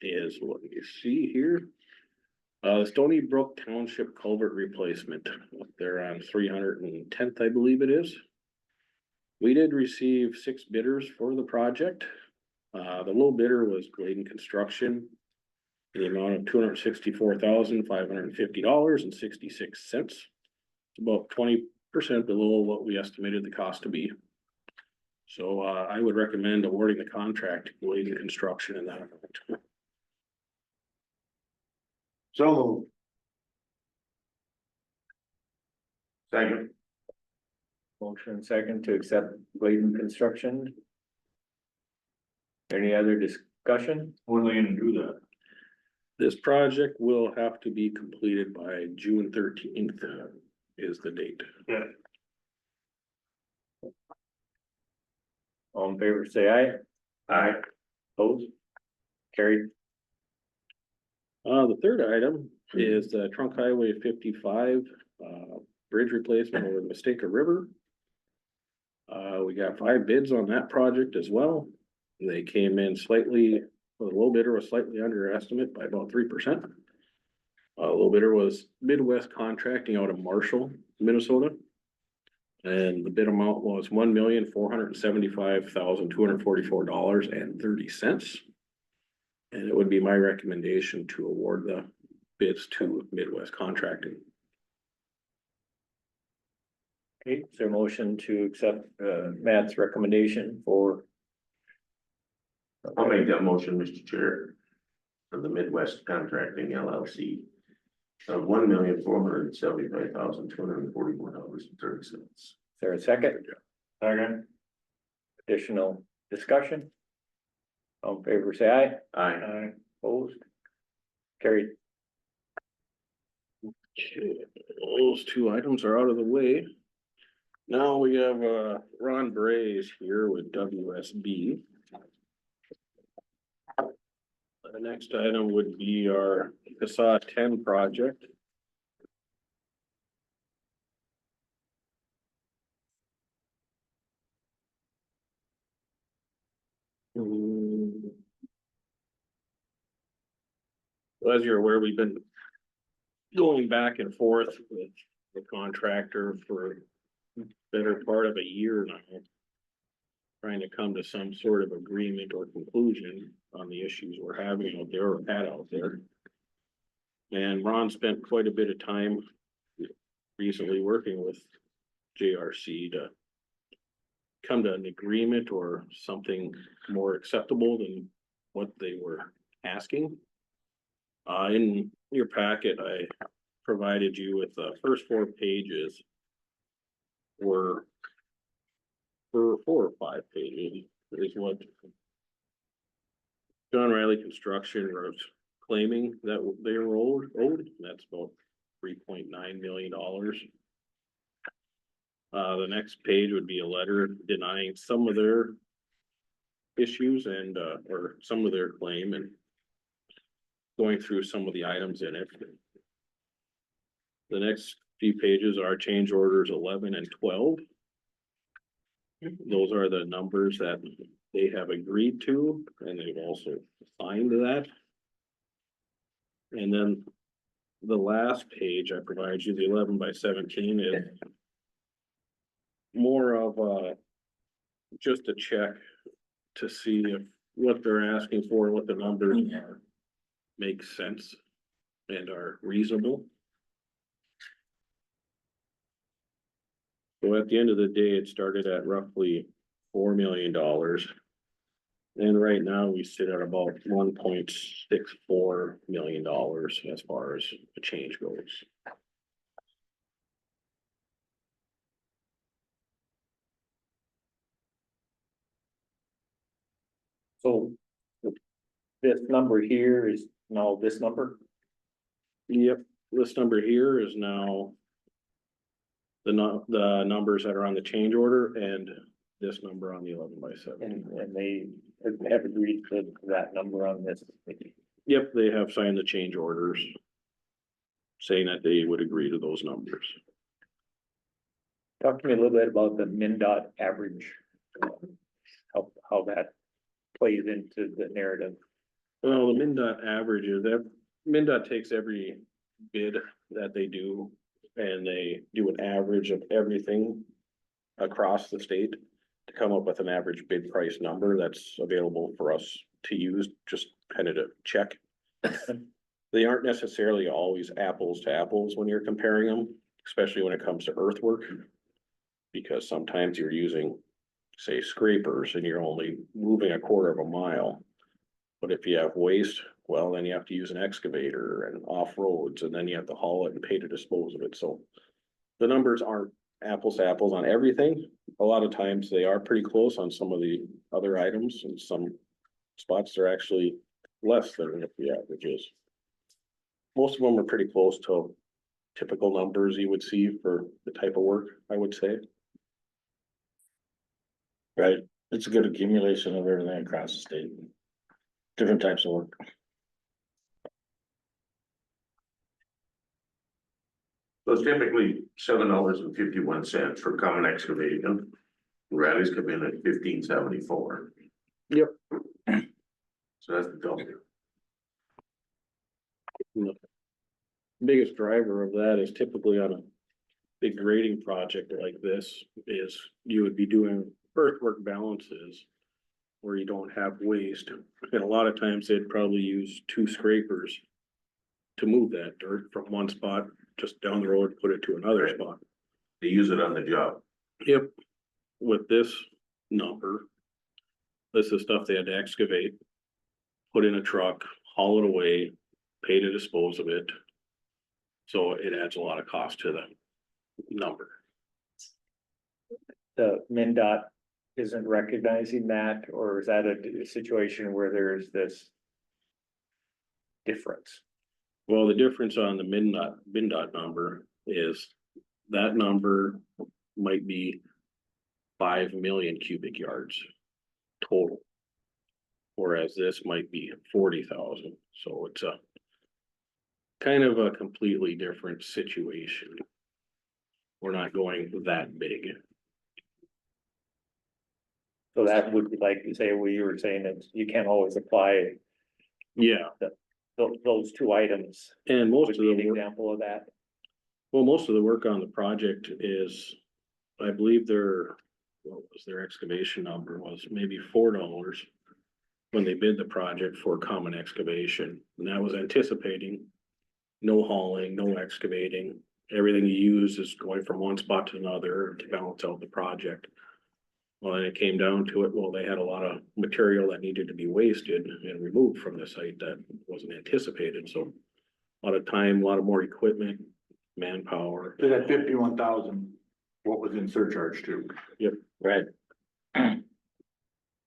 is, what you see here. Stony Brook Township culvert replacement, up there on 310th, I believe it is. We did receive 6 bidders for the project. The low bidder was Gladen Construction. The amount of $264,550.66. It's about 20% below what we estimated the cost to be. So, I would recommend awarding the contract to Bladen Construction in that amount. So, Second. Motion second to accept Bladen Construction. Any other discussion? when are they gonna do that? This project will have to be completed by June 13th is the date. All in favor, say aye. Aye. Opposed? Carried. The third item is Trunk Highway 55, bridge replacement over the Muskego River. We got 5 bids on that project as well. They came in slightly, the low bidder was slightly under estimate by about 3%. Low bidder was Midwest Contracting out of Marshall, Minnesota. And the bid amount was $1,475,244.30. And it would be my recommendation to award the bids to Midwest Contracting. Okay, is there a motion to accept Matt's recommendation for? I'll make that motion, Mr. Chair, for the Midwest Contracting LLC of $1,475,244.30. Is there a second? Second. Additional discussion? All in favor, say aye. Aye. Opposed? Carried. Okay, those 2 items are out of the way. Now we have Ron Braze here with WSB. The next item would be our CASA 10 project. As you're aware, we've been going back and forth with the contractor for better part of a year now. Trying to come to some sort of agreement or conclusion on the issues we're having out there or had out there. And Ron spent quite a bit of time recently working with JRC to come to an agreement or something more acceptable than what they were asking. In your packet, I provided you with the first 4 pages were for 4 or 5 pages is what John Riley Construction was claiming that they were owed. That's about $3.9 million. The next page would be a letter denying some of their issues and, or some of their claim and going through some of the items in it. The next few pages are change orders 11 and 12. Those are the numbers that they have agreed to, and they've also signed that. And then the last page I provide you, the 11 by 17 is more of just a check to see if what they're asking for, what the numbers are, makes sense and are reasonable. So at the end of the day, it started at roughly $4 million. And right now we sit at about $1.64 million as far as the change goes. So this number here is now this number? Yep, this number here is now the numbers that are on the change order and this number on the 11 by 7. And they have agreed to that number on this. Yep, they have signed the change orders saying that they would agree to those numbers. Talk to me a little bit about the MnDOT average. How that plays into the narrative. Well, the MnDOT average is that MnDOT takes every bid that they do and they do an average of everything across the state to come up with an average bid price number that's available for us to use, just kind of to check They aren't necessarily always apples to apples when you're comparing them, especially when it comes to earthwork. Because sometimes you're using, say, scrapers and you're only moving a quarter of a mile. But if you have waste, well, then you have to use an excavator and off roads, and then you have to haul it and pay to dispose of it, so. The numbers aren't apples to apples on everything. A lot of times they are pretty close on some of the other items, and some spots they're actually less than what the average is. Most of them are pretty close to typical numbers you would see for the type of work, I would say. Right, it's a good accumulation of everything across the state. Different types of work. So it's typically $7.51 for common excavation. Rallies come in at $15.74. Yep. So that's the double. Biggest driver of that is typically on a big grading project like this is you would be doing earthwork balances where you don't have waste. And a lot of times they'd probably use 2 scrapers to move that dirt from one spot just down the road, put it to another spot. They use it on the job. Yep. With this number, this is stuff they had to excavate, put in a truck, haul it away, pay to dispose of it. So it adds a lot of cost to the number. The MinDOT isn't recognizing that, or is that a situation where there's this difference? Well, the difference on the MinDOT number is that number might be 5 million cubic yards total. Whereas this might be 40,000, so it's a kind of a completely different situation. We're not going that big. So that would be like, say, we were saying that you can't always apply Yeah, those 2 items. and most Would of be an the work, example of that. well, most of the work on the project is, I believe what was their excavation number was maybe $4 when they bid the project for common excavation. And that was anticipating no hauling, no excavating. Everything you use is going from one spot to another to balance out the project. Well, and it came down to it, well, they had a lot of material that needed to be wasted and removed from the site that wasn't anticipated, so. A lot of time, a lot of more equipment, manpower. So that 51,000, what was in surcharge too? Yep. Right.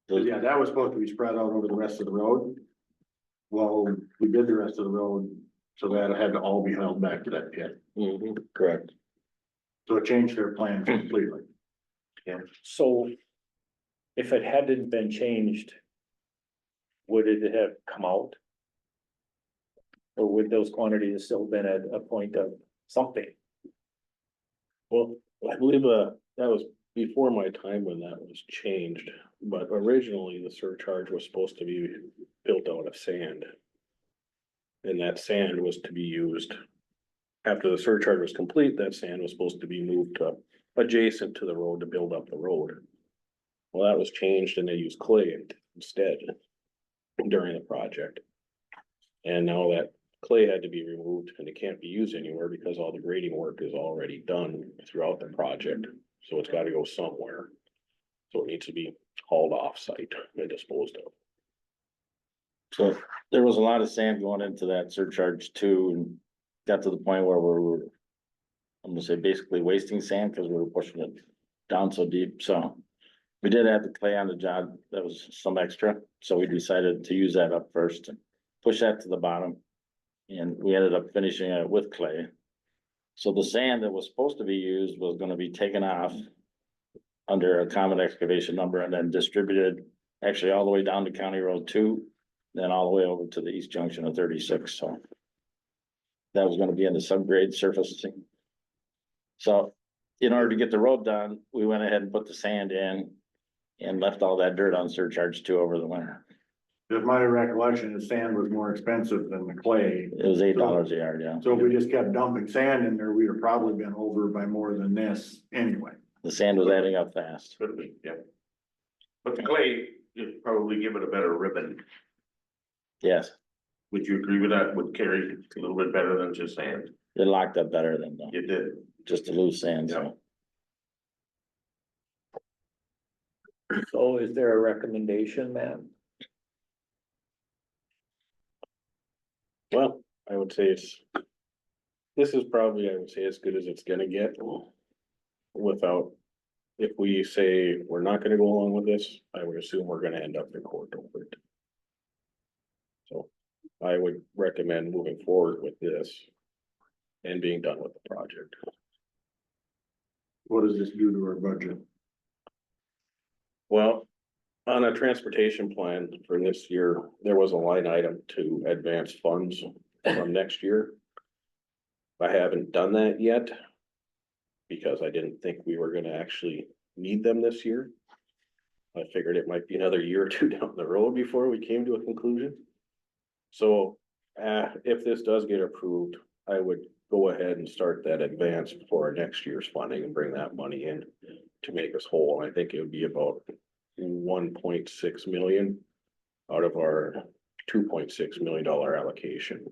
So yeah, that was supposed to be spread out over the rest of the road. Well, we did the rest of the road, so that had to all be held back to that pit. Correct. So it changed their plan completely. So if it hadn't been changed, would it have come out? Or would those quantities still been at a point of something? Well, I believe, that was before my time when that was changed, but originally the surcharge was supposed to be built out of sand. And that sand was to be used, after the surcharge was complete, that sand was supposed to be moved to adjacent to the road to build up the road. Well, that was changed and they used clay instead during the project. And now that clay had to be removed and it can't be used anywhere because all the grading work is already done throughout the project. So it's gotta go somewhere. So it needs to be hauled off site and disposed of. So there was a lot of sand going into that surcharge too, and got to the point where we were, I'm gonna say basically wasting sand because we were pushing it down so deep, so. We did add the clay on the job, that was some extra, so we decided to use that up first and push that to the bottom. And we ended up finishing it with clay. So the sand that was supposed to be used was gonna be taken off under a common excavation number and then distributed actually all the way down to County Road 2, then all the way over to the east junction of 36, so. That was gonna be in the subgrade surfacing. So in order to get the road done, we went ahead and put the sand in and left all that dirt on surcharge 2 over the winter. If my recollection is sand was more expensive than the clay. It was $8 a yard, yeah. So if we just kept dumping sand in there, we'd have probably been over by more than this anyway. The sand was adding up fast. Could be, yeah. But the clay, you'd probably give it a better ribbon. Yes. Would you agree with that? Would carry a little bit better than just sand? It locked up better than You did. just the loose sand, so. So is there a recommendation, ma'am? Well, I would say this is probably, I would say, as good as it's gonna get. Without, if we say we're not gonna go along with this, I would assume we're gonna end up in court over it. So I would recommend moving forward with this and being done with the project. What does this do to our budget? Well, on a transportation plan for this year, there was a line item to advance funds from next year. I haven't done that yet. Because I didn't think we were gonna actually need them this year. I figured it might be another year or two down the road before we came to a conclusion. So, if this does get approved, I would go ahead and start that advance for our next year's funding and bring that money in to make us whole. I think it would be about 1.6 million out of our $2.6 million allocation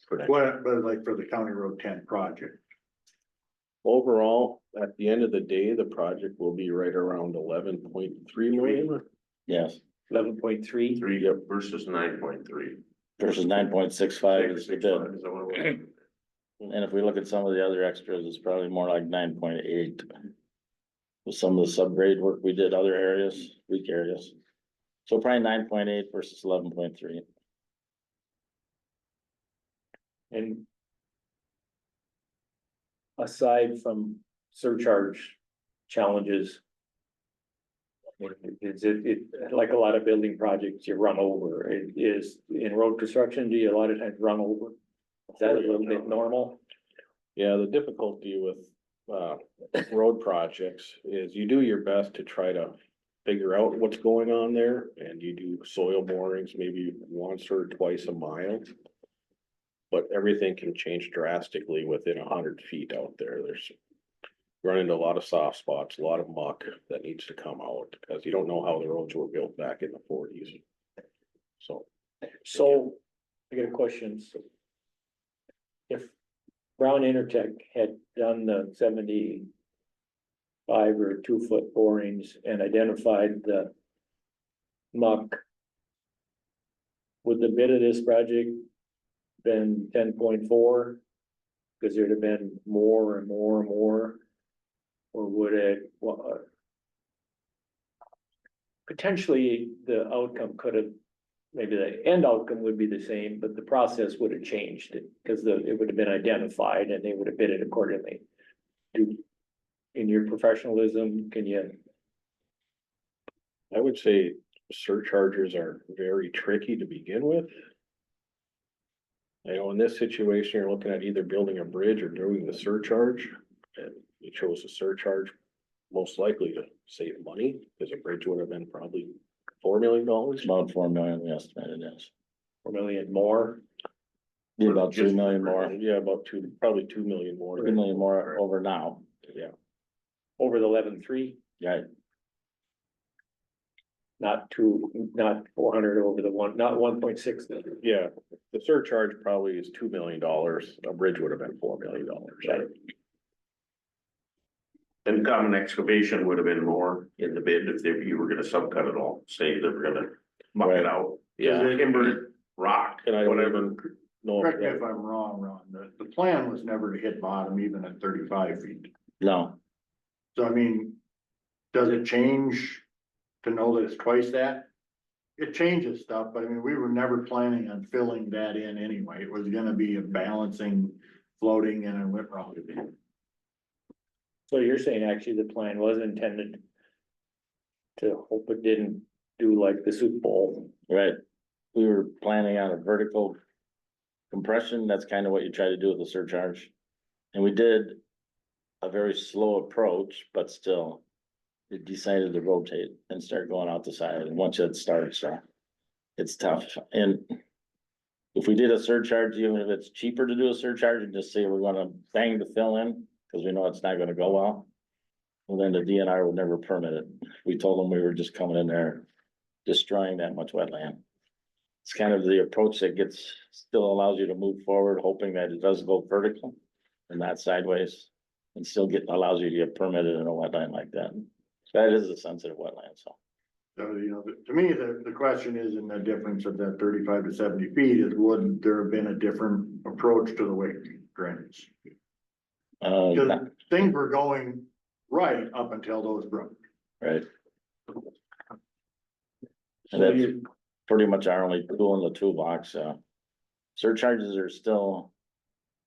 for next. What, but like for the County Road 10 project? Overall, at the end of the day, the project will be right around 11.3 million. Yes, 11.3. Three versus 9.3. versus 9.65 is the bid. And if we look at some of the other extras, it's probably more like 9.8. With some of the subgrade work we did other areas, weak areas. So probably 9.8 versus 11.3. And aside from surcharge challenges, is it like a lot of building projects, you run over? It is in road construction, do you a lot of times run over? Is that a little bit normal? Yeah, the difficulty with road projects is you do your best to try to figure out what's going on there, and you do soil borings maybe once or twice a mile. But everything can change drastically within 100 feet out there. There's run into a lot of soft spots, a lot of muck that needs to come out, because you don't know how the roads were built back in the 40s. So, I got a question. So if Brown Intertech had done the 75 or 2-foot borings and identified the muck, would the bid of this project been 10.4? Because there'd have been more and more and more, or would it, potentially the outcome could have, maybe the end outcome would be the same, but the process would have changed it, because it would have been identified and they would have bid it accordingly. In your professionalism, can you? I would say surcharges are very tricky to begin with. You know, in this situation, you're looking at either building a bridge or doing the surcharge. And you chose the surcharge most likely to save money, because a bridge would have been probably $4 million. About 4 million, we estimated, yes. 4 million more? Be about 2 million more, Yeah, about probably 2 million more. 2 million more over now, Yeah, Over the 11.3, right? not 400 over the one, not 1.6 then. yeah, the surcharge probably is $2 million, a bridge would have been $4 million. Right. And common excavation would have been more in the bid if you were gonna subcut it all, say they were gonna muck it out. Yeah. Timber, rock, And I don't whatever. even know. Correct me if I'm wrong, Ron, the plan was never to hit bottom even at 35 feet. No, So I mean, does it change to know that it's twice that? It changes stuff, but I mean, we were never planning on filling that in anyway. It was gonna be a balancing, floating, and it went wrong. So you're saying actually the plan was intended to hope it didn't do like the Super Bowl? right? We were planning on a vertical compression, that's kind of what you try to do with the surcharge. And we did a very slow approach, but still, it decided to rotate and start going out the side, and once it starts, it's tough, and if we did a surcharge, even if it's cheaper to do a surcharge and just say we're gonna bang the fill in, because we know it's not gonna go well, well, then the DNR would never permit it. We told them we were just coming in there, destroying that much wetland. It's kind of the approach that still allows you to move forward, hoping that it does go vertical and not sideways. And still allows you to get permitted in a wetland like that. That is a sensitive wetland, so. So, you know, to me, the question is in the difference of that 35 to 70 feet is would there have been a different approach to the way drainage? Because things were going right up until those broke. Right. And that's pretty much our only tool in the toolbox, surcharges are still,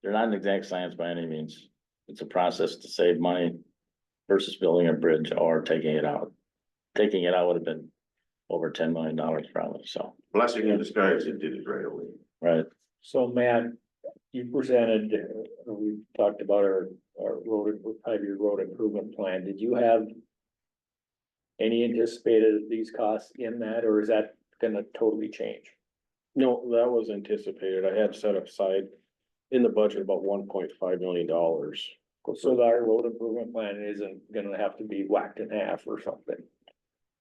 they're not an exact science by any means. It's a process to save money versus building a bridge or taking it out. Taking it out would have been over $10 million probably, so, Blessing in disguise, it did it right away. right. So Matt, you presented, we talked about our road, 5-year road improvement plan. Did you have any anticipated these costs in that, or is that gonna totally change? No, that was anticipated. I had set aside in the budget about $1.5 million. So our road improvement plan isn't gonna have to be whacked in half or something.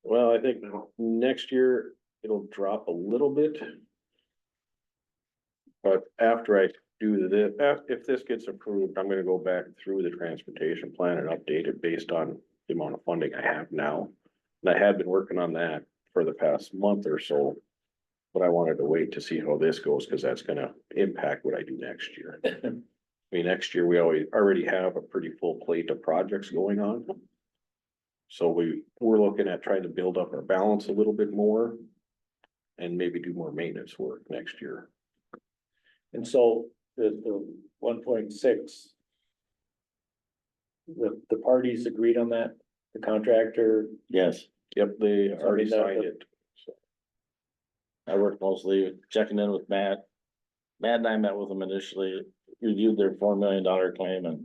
Well, I think next year it'll drop a little bit. But after I do this, if this gets approved, I'm gonna go back through the transportation plan and update it based on the amount of funding I have now. And I have been working on that for the past month or so. But I wanted to wait to see how this goes, cause that's gonna impact what I do next year. I mean, next year we already have a pretty full plate of projects going on. So we're looking at trying to build up our balance a little bit more. And maybe do more maintenance work next year. And so the 1.6. The parties agreed on that, the contractor, Yes, Yep, they already signed it. I worked mostly checking in with Matt. Matt and I met with them initially, reviewed their $4 million claim and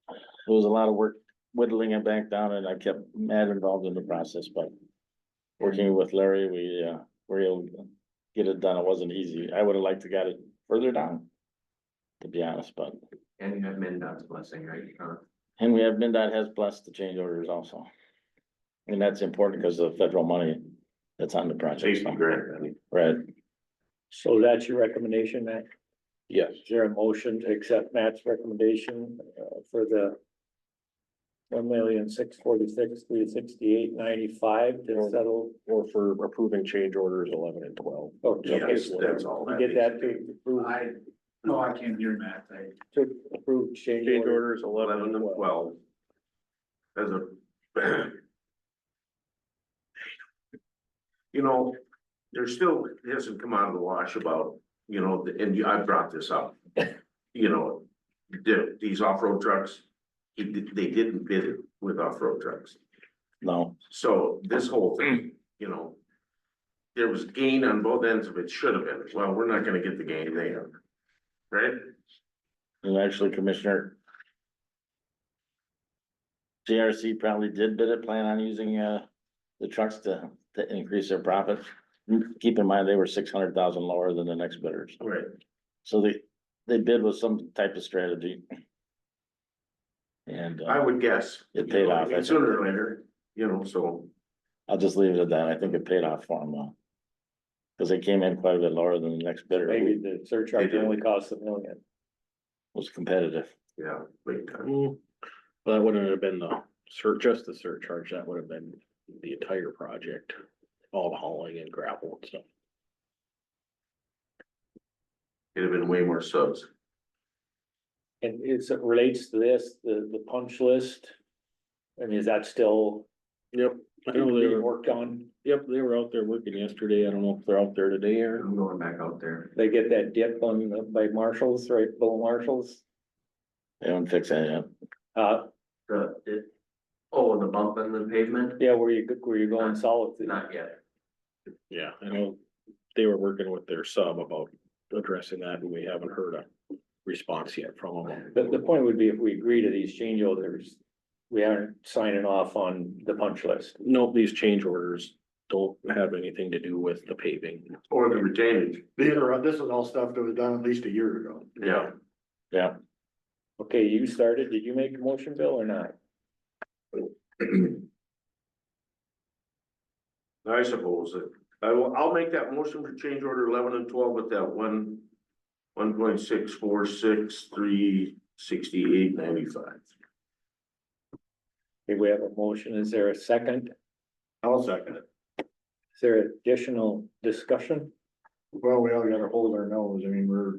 it was a lot of work whittling it back down and I kept Matt involved in the process, but working with Larry, we were able to get it done. It wasn't easy. I would have liked to got it further down, to be honest, but. And you have MinDOT's blessing, right? And we have MinDOT has blessed the change orders also. And that's important because of the federal money that's on the project. Safety so. grant, I mean. Right, so that's your recommendation, Matt? Yes, Is there a motion to accept Matt's recommendation for the 1,646,368.95 to settle? or for approving change orders 11 and 12. Oh, Yes, that's all. You get that to approve, No, I can't hear Matt. to approve change Change order. orders 11 11 and and 12. 12. As a. You know, there still hasn't come out of the wash about, you know, and I brought this up. You know, these off-road trucks, they didn't bid it with off-road trucks. no, So this whole thing, you know. There was gain on both ends of it, should have been. Well, we're not gonna get the gain there. Right? and actually Commissioner. JRC probably did bid it, plan on using the trucks to increase their profit. Keep in mind, they were 600,000 lower than the next bidders, Right. so they bid with some type of strategy. And I would guess. It paid off, I think. Sooner or later, you know, so. I'll just leave it at that. I think it paid off for them though. Cause they came in quite a bit lower than the next bidder, Maybe who the surcharge They did. only costs $1 million. was competitive. Yeah, big time. Well, that wouldn't have been just the surcharge, that would have been the entire project, all the hauling and gravel and stuff. It'd have been way more subs. And it relates to this, the punch list. I mean, is that still Yep, I know they being were, worked on? yep, they were out there working yesterday. I don't know if they're out there today or. I'm going back out there. They get that dip on by Marshalls, right below Marshalls? They haven't fixed that yet. The bump in the pavement? Yeah, where you going south? Not yet. Yeah, I know they were working with their sub about addressing that and we haven't heard a response yet from them. The point would be if we agree to these change orders, we aren't signing off on the punch list. Nope, these change orders don't have anything to do with the paving. Or the retainage. This is all stuff that was done at least a year ago. Yeah. Yeah, Okay, you started, did you make a motion, Bill, or not? I suppose that I'll make that motion for change order 11 and 12 with that 1.646368.95. Okay, we have a motion. Is there a second? I'll second it. Is there additional discussion? Well, we all gotta hold our nose. I mean, we're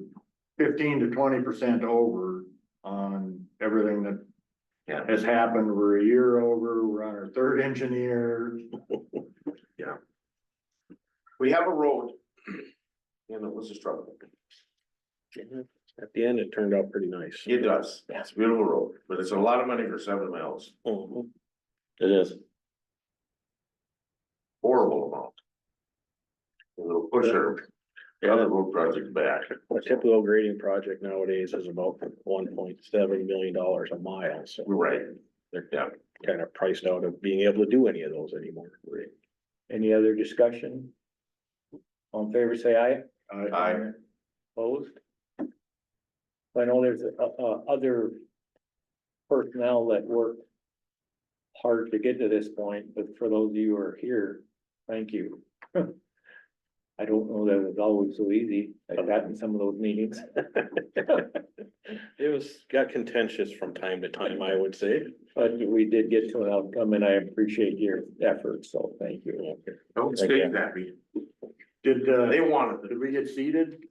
15 to 20% over on everything that Yeah. has happened. We're a year over, we're on our third engineer. We have a road. And it was a struggle. At the end, it turned out pretty nice. It does. It's a beautiful road, but it's a lot of money for 7 miles. Mhm. It is. Horrible amount. It'll push our other road project back. A typical grading project nowadays is about $1.7 million a mile, so Right. they're Yeah. kind of priced out of being able to do any of those anymore. Any other discussion? All in favor, say aye. Aye. Opposed? I know there's other personnel that work hard to get to this point, but for those of you who are here, thank you. I don't know that it was always so easy. I got in some of those meetings. It got contentious from time to time, I would say. But we did get to an outcome and I appreciate your efforts, so thank you. Don't stay happy. Did, They wanted did we get seated?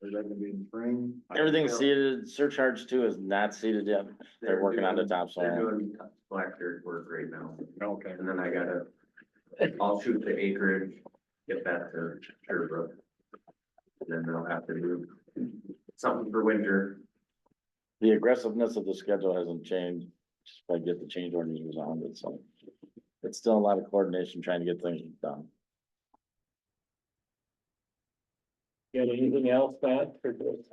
Or is that gonna be in spring? Everything's seeded, surcharge two is not seeded yet. They're working on the They're topsoil. doing black dirt work right now, Okay. and then I'll shoot the acreage, get that to Sherbrooke. And then they'll have to do something for winter. The aggressiveness of the schedule hasn't changed, just by get the change orders resounded, so. It's still a lot of coordination trying to get things done. Got anything else, Matt? For this?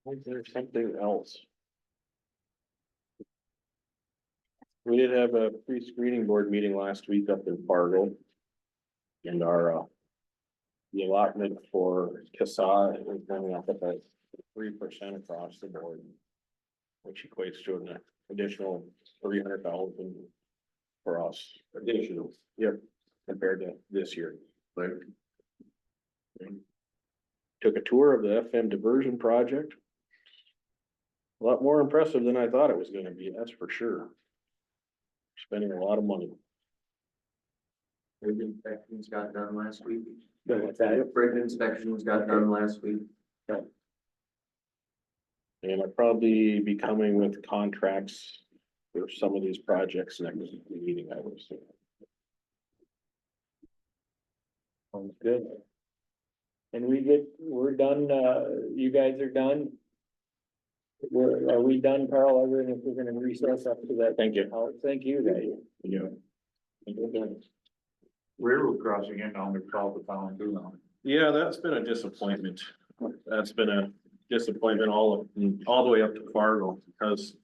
Was there something else? We did have a pre-screening board meeting last week up in Fargo. And our, the allotment for CASA is going up at 3% across the board. Which equates to an additional 300,000 for us. Additional. Yep, compared to this year. Like. Took a tour of the FM diversion project. A lot more impressive than I thought it was gonna be, that's for sure. Spending a lot of money. Bridge inspections got done last week. What's that? Bridge inspections got done last week. And I'll probably be coming with contracts for some of these projects next meeting, I would say. Sounds good. And we're done, you guys are done? Are we done, Carl, other than if we're gonna recess up to that? Thank you. Oh, thank you, guys. Yeah. Railroad crossing in on the south of town too now. Yeah, that's been a disappointment. That's been a disappointment all the way up to Fargo because.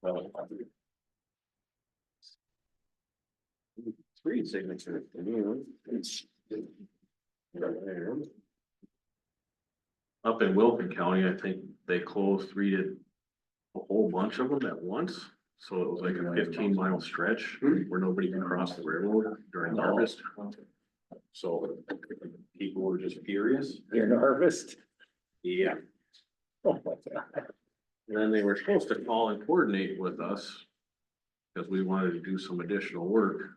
Well. 3 signatures. Up in Wilton County, I think they closed, redid a whole bunch of them at once. So it was like a 15-mile stretch where nobody can cross the railroad during harvest. So people were just furious. You're nervous? Yeah. Oh, my God. And then they were supposed to call and coordinate with us. Cause we wanted to do some additional work.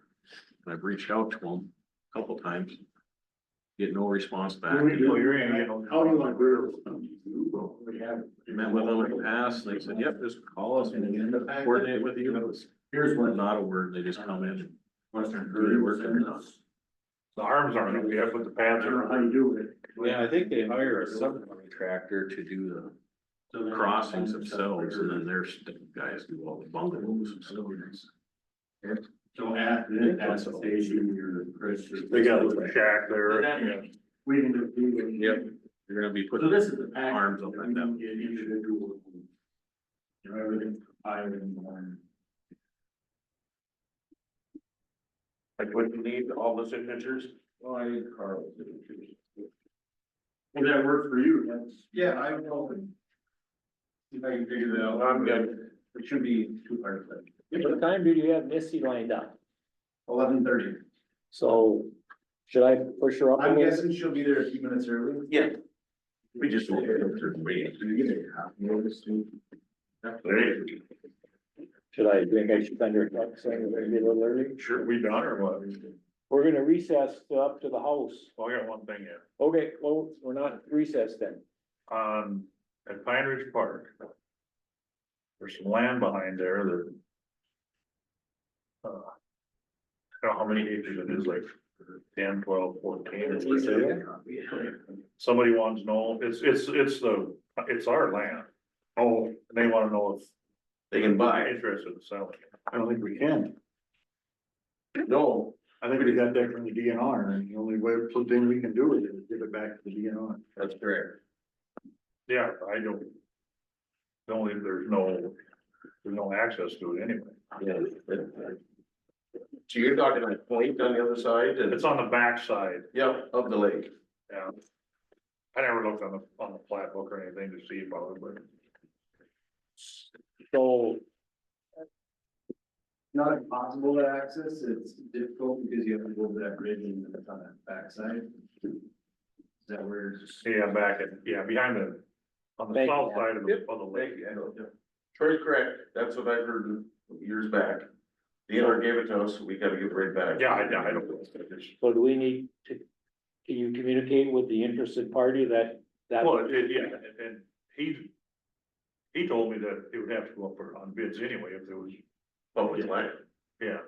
And I've reached out to them a couple times. Get no response back. How do you want to? Met with them in the past, and they said, yep, just call us and coordinate with you. Here's what. Not a word, they just come in. Western. Do the work and done. The arms aren't up yet, but the pads are. How you do it? Yeah, I think they hire a subcontractor to do the crossings themselves, and then their guys do all the bungalows and stuff. So at the station, you're. They got a little shack there. Yeah. We can just do it. Yep, you're gonna be So putting this is the. arms up like that. Get individual. You know, everything higher than one. Like, what you need, all the signatures? Well, I need Carl's signatures. Well, that works for you, that's. Yeah, I'm hoping. See if I can figure that out. I'm good. It should be 2 parts. What time do you have Missy lined up? 11:30. So should I push her up? a I'm little? guessing she'll be there a few minutes early. Yeah. We just. Should I think I should send her a text saying we're gonna be a little early? Sure, we done or what? We're gonna recess up to the house. Well, I got one thing yet. Okay, well, we're not recessed then. At Pine Ridge Park. There's some land behind there that. I don't know how many acres it is, like 10, 12, 14. Somebody wants to know, it's our land. Oh, and they wanna know if They can buy. I'm interested in selling. I don't think we can. No, I think we got that from the DNR, and the only way, thing we can do with it is give it back to the DNR. that's correct. Yeah, I don't. There's no access to it anyway. Yeah. So you're talking like Point on the other side and, It's on the backside, yeah, of the lake. yeah. I never looked on the plat book or anything to see about it, but So Not impossible to access, it's difficult because you have to go over that bridge and it's on that backside. Is that where? yeah, behind on the Thank south you. side of the lake. Troy's correct. That's what I've heard years back. DNR gave it to us, we gotta give it right back. Yeah, I don't. So do we need to, can you communicate with the interested party that? Well, yeah, and he told me that it would have to go up on bids anyway if there was, Public land. yeah.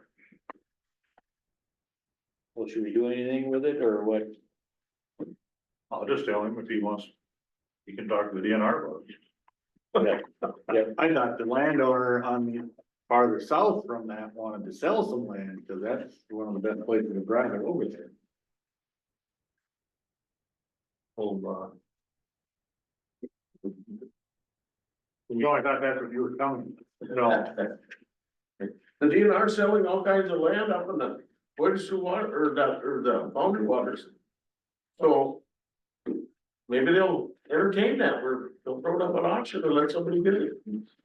Well, should we do anything with it or what? I'll just tell him if he wants, he can talk to the DNR about it. Yeah. I thought the landowner on the farther south from that wanted to sell some land, because that's one of the best places to drive it over there. No, I thought that's what you were telling me. No, The DNR selling all kinds of land up in the woods or the boundary waters. So. Maybe they'll entertain that, or they'll throw it up at auction or let somebody bid it.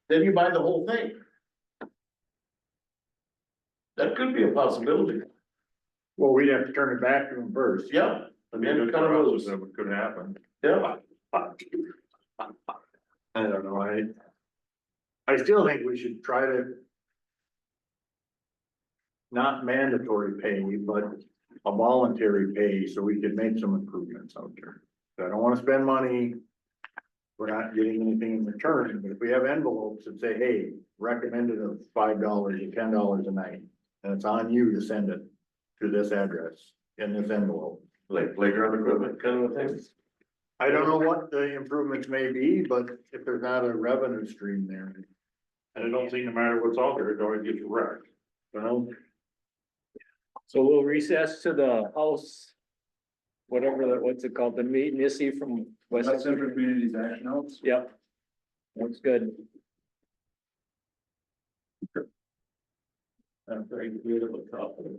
Then you buy the whole thing. That could be a possibility. well, we'd have to turn it back to them first. Yeah. I mean, it could happen. Yeah. I don't know, I still think we should try to. Not mandatory pay, but a voluntary pay, so we can make some improvements out there. I don't wanna spend money. We're not getting anything in return, but if we have envelopes that say, hey, recommended of $5 or $10 a night. And it's on you to send it to this address in this envelope. Like playground equipment kind of thing. I don't know what the improvements may be, but if there's not a revenue stream there. And it don't seem no matter what's out there, it always gets wrecked. Well, So we'll recess to the house. Whatever, what's it called, the Missy from West. Central Communities Action Notes. Yep. Looks good. I'm very good about talking.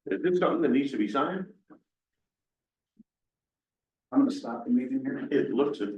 Is this something that needs to be signed? I'm gonna stop the meeting here. It looks it.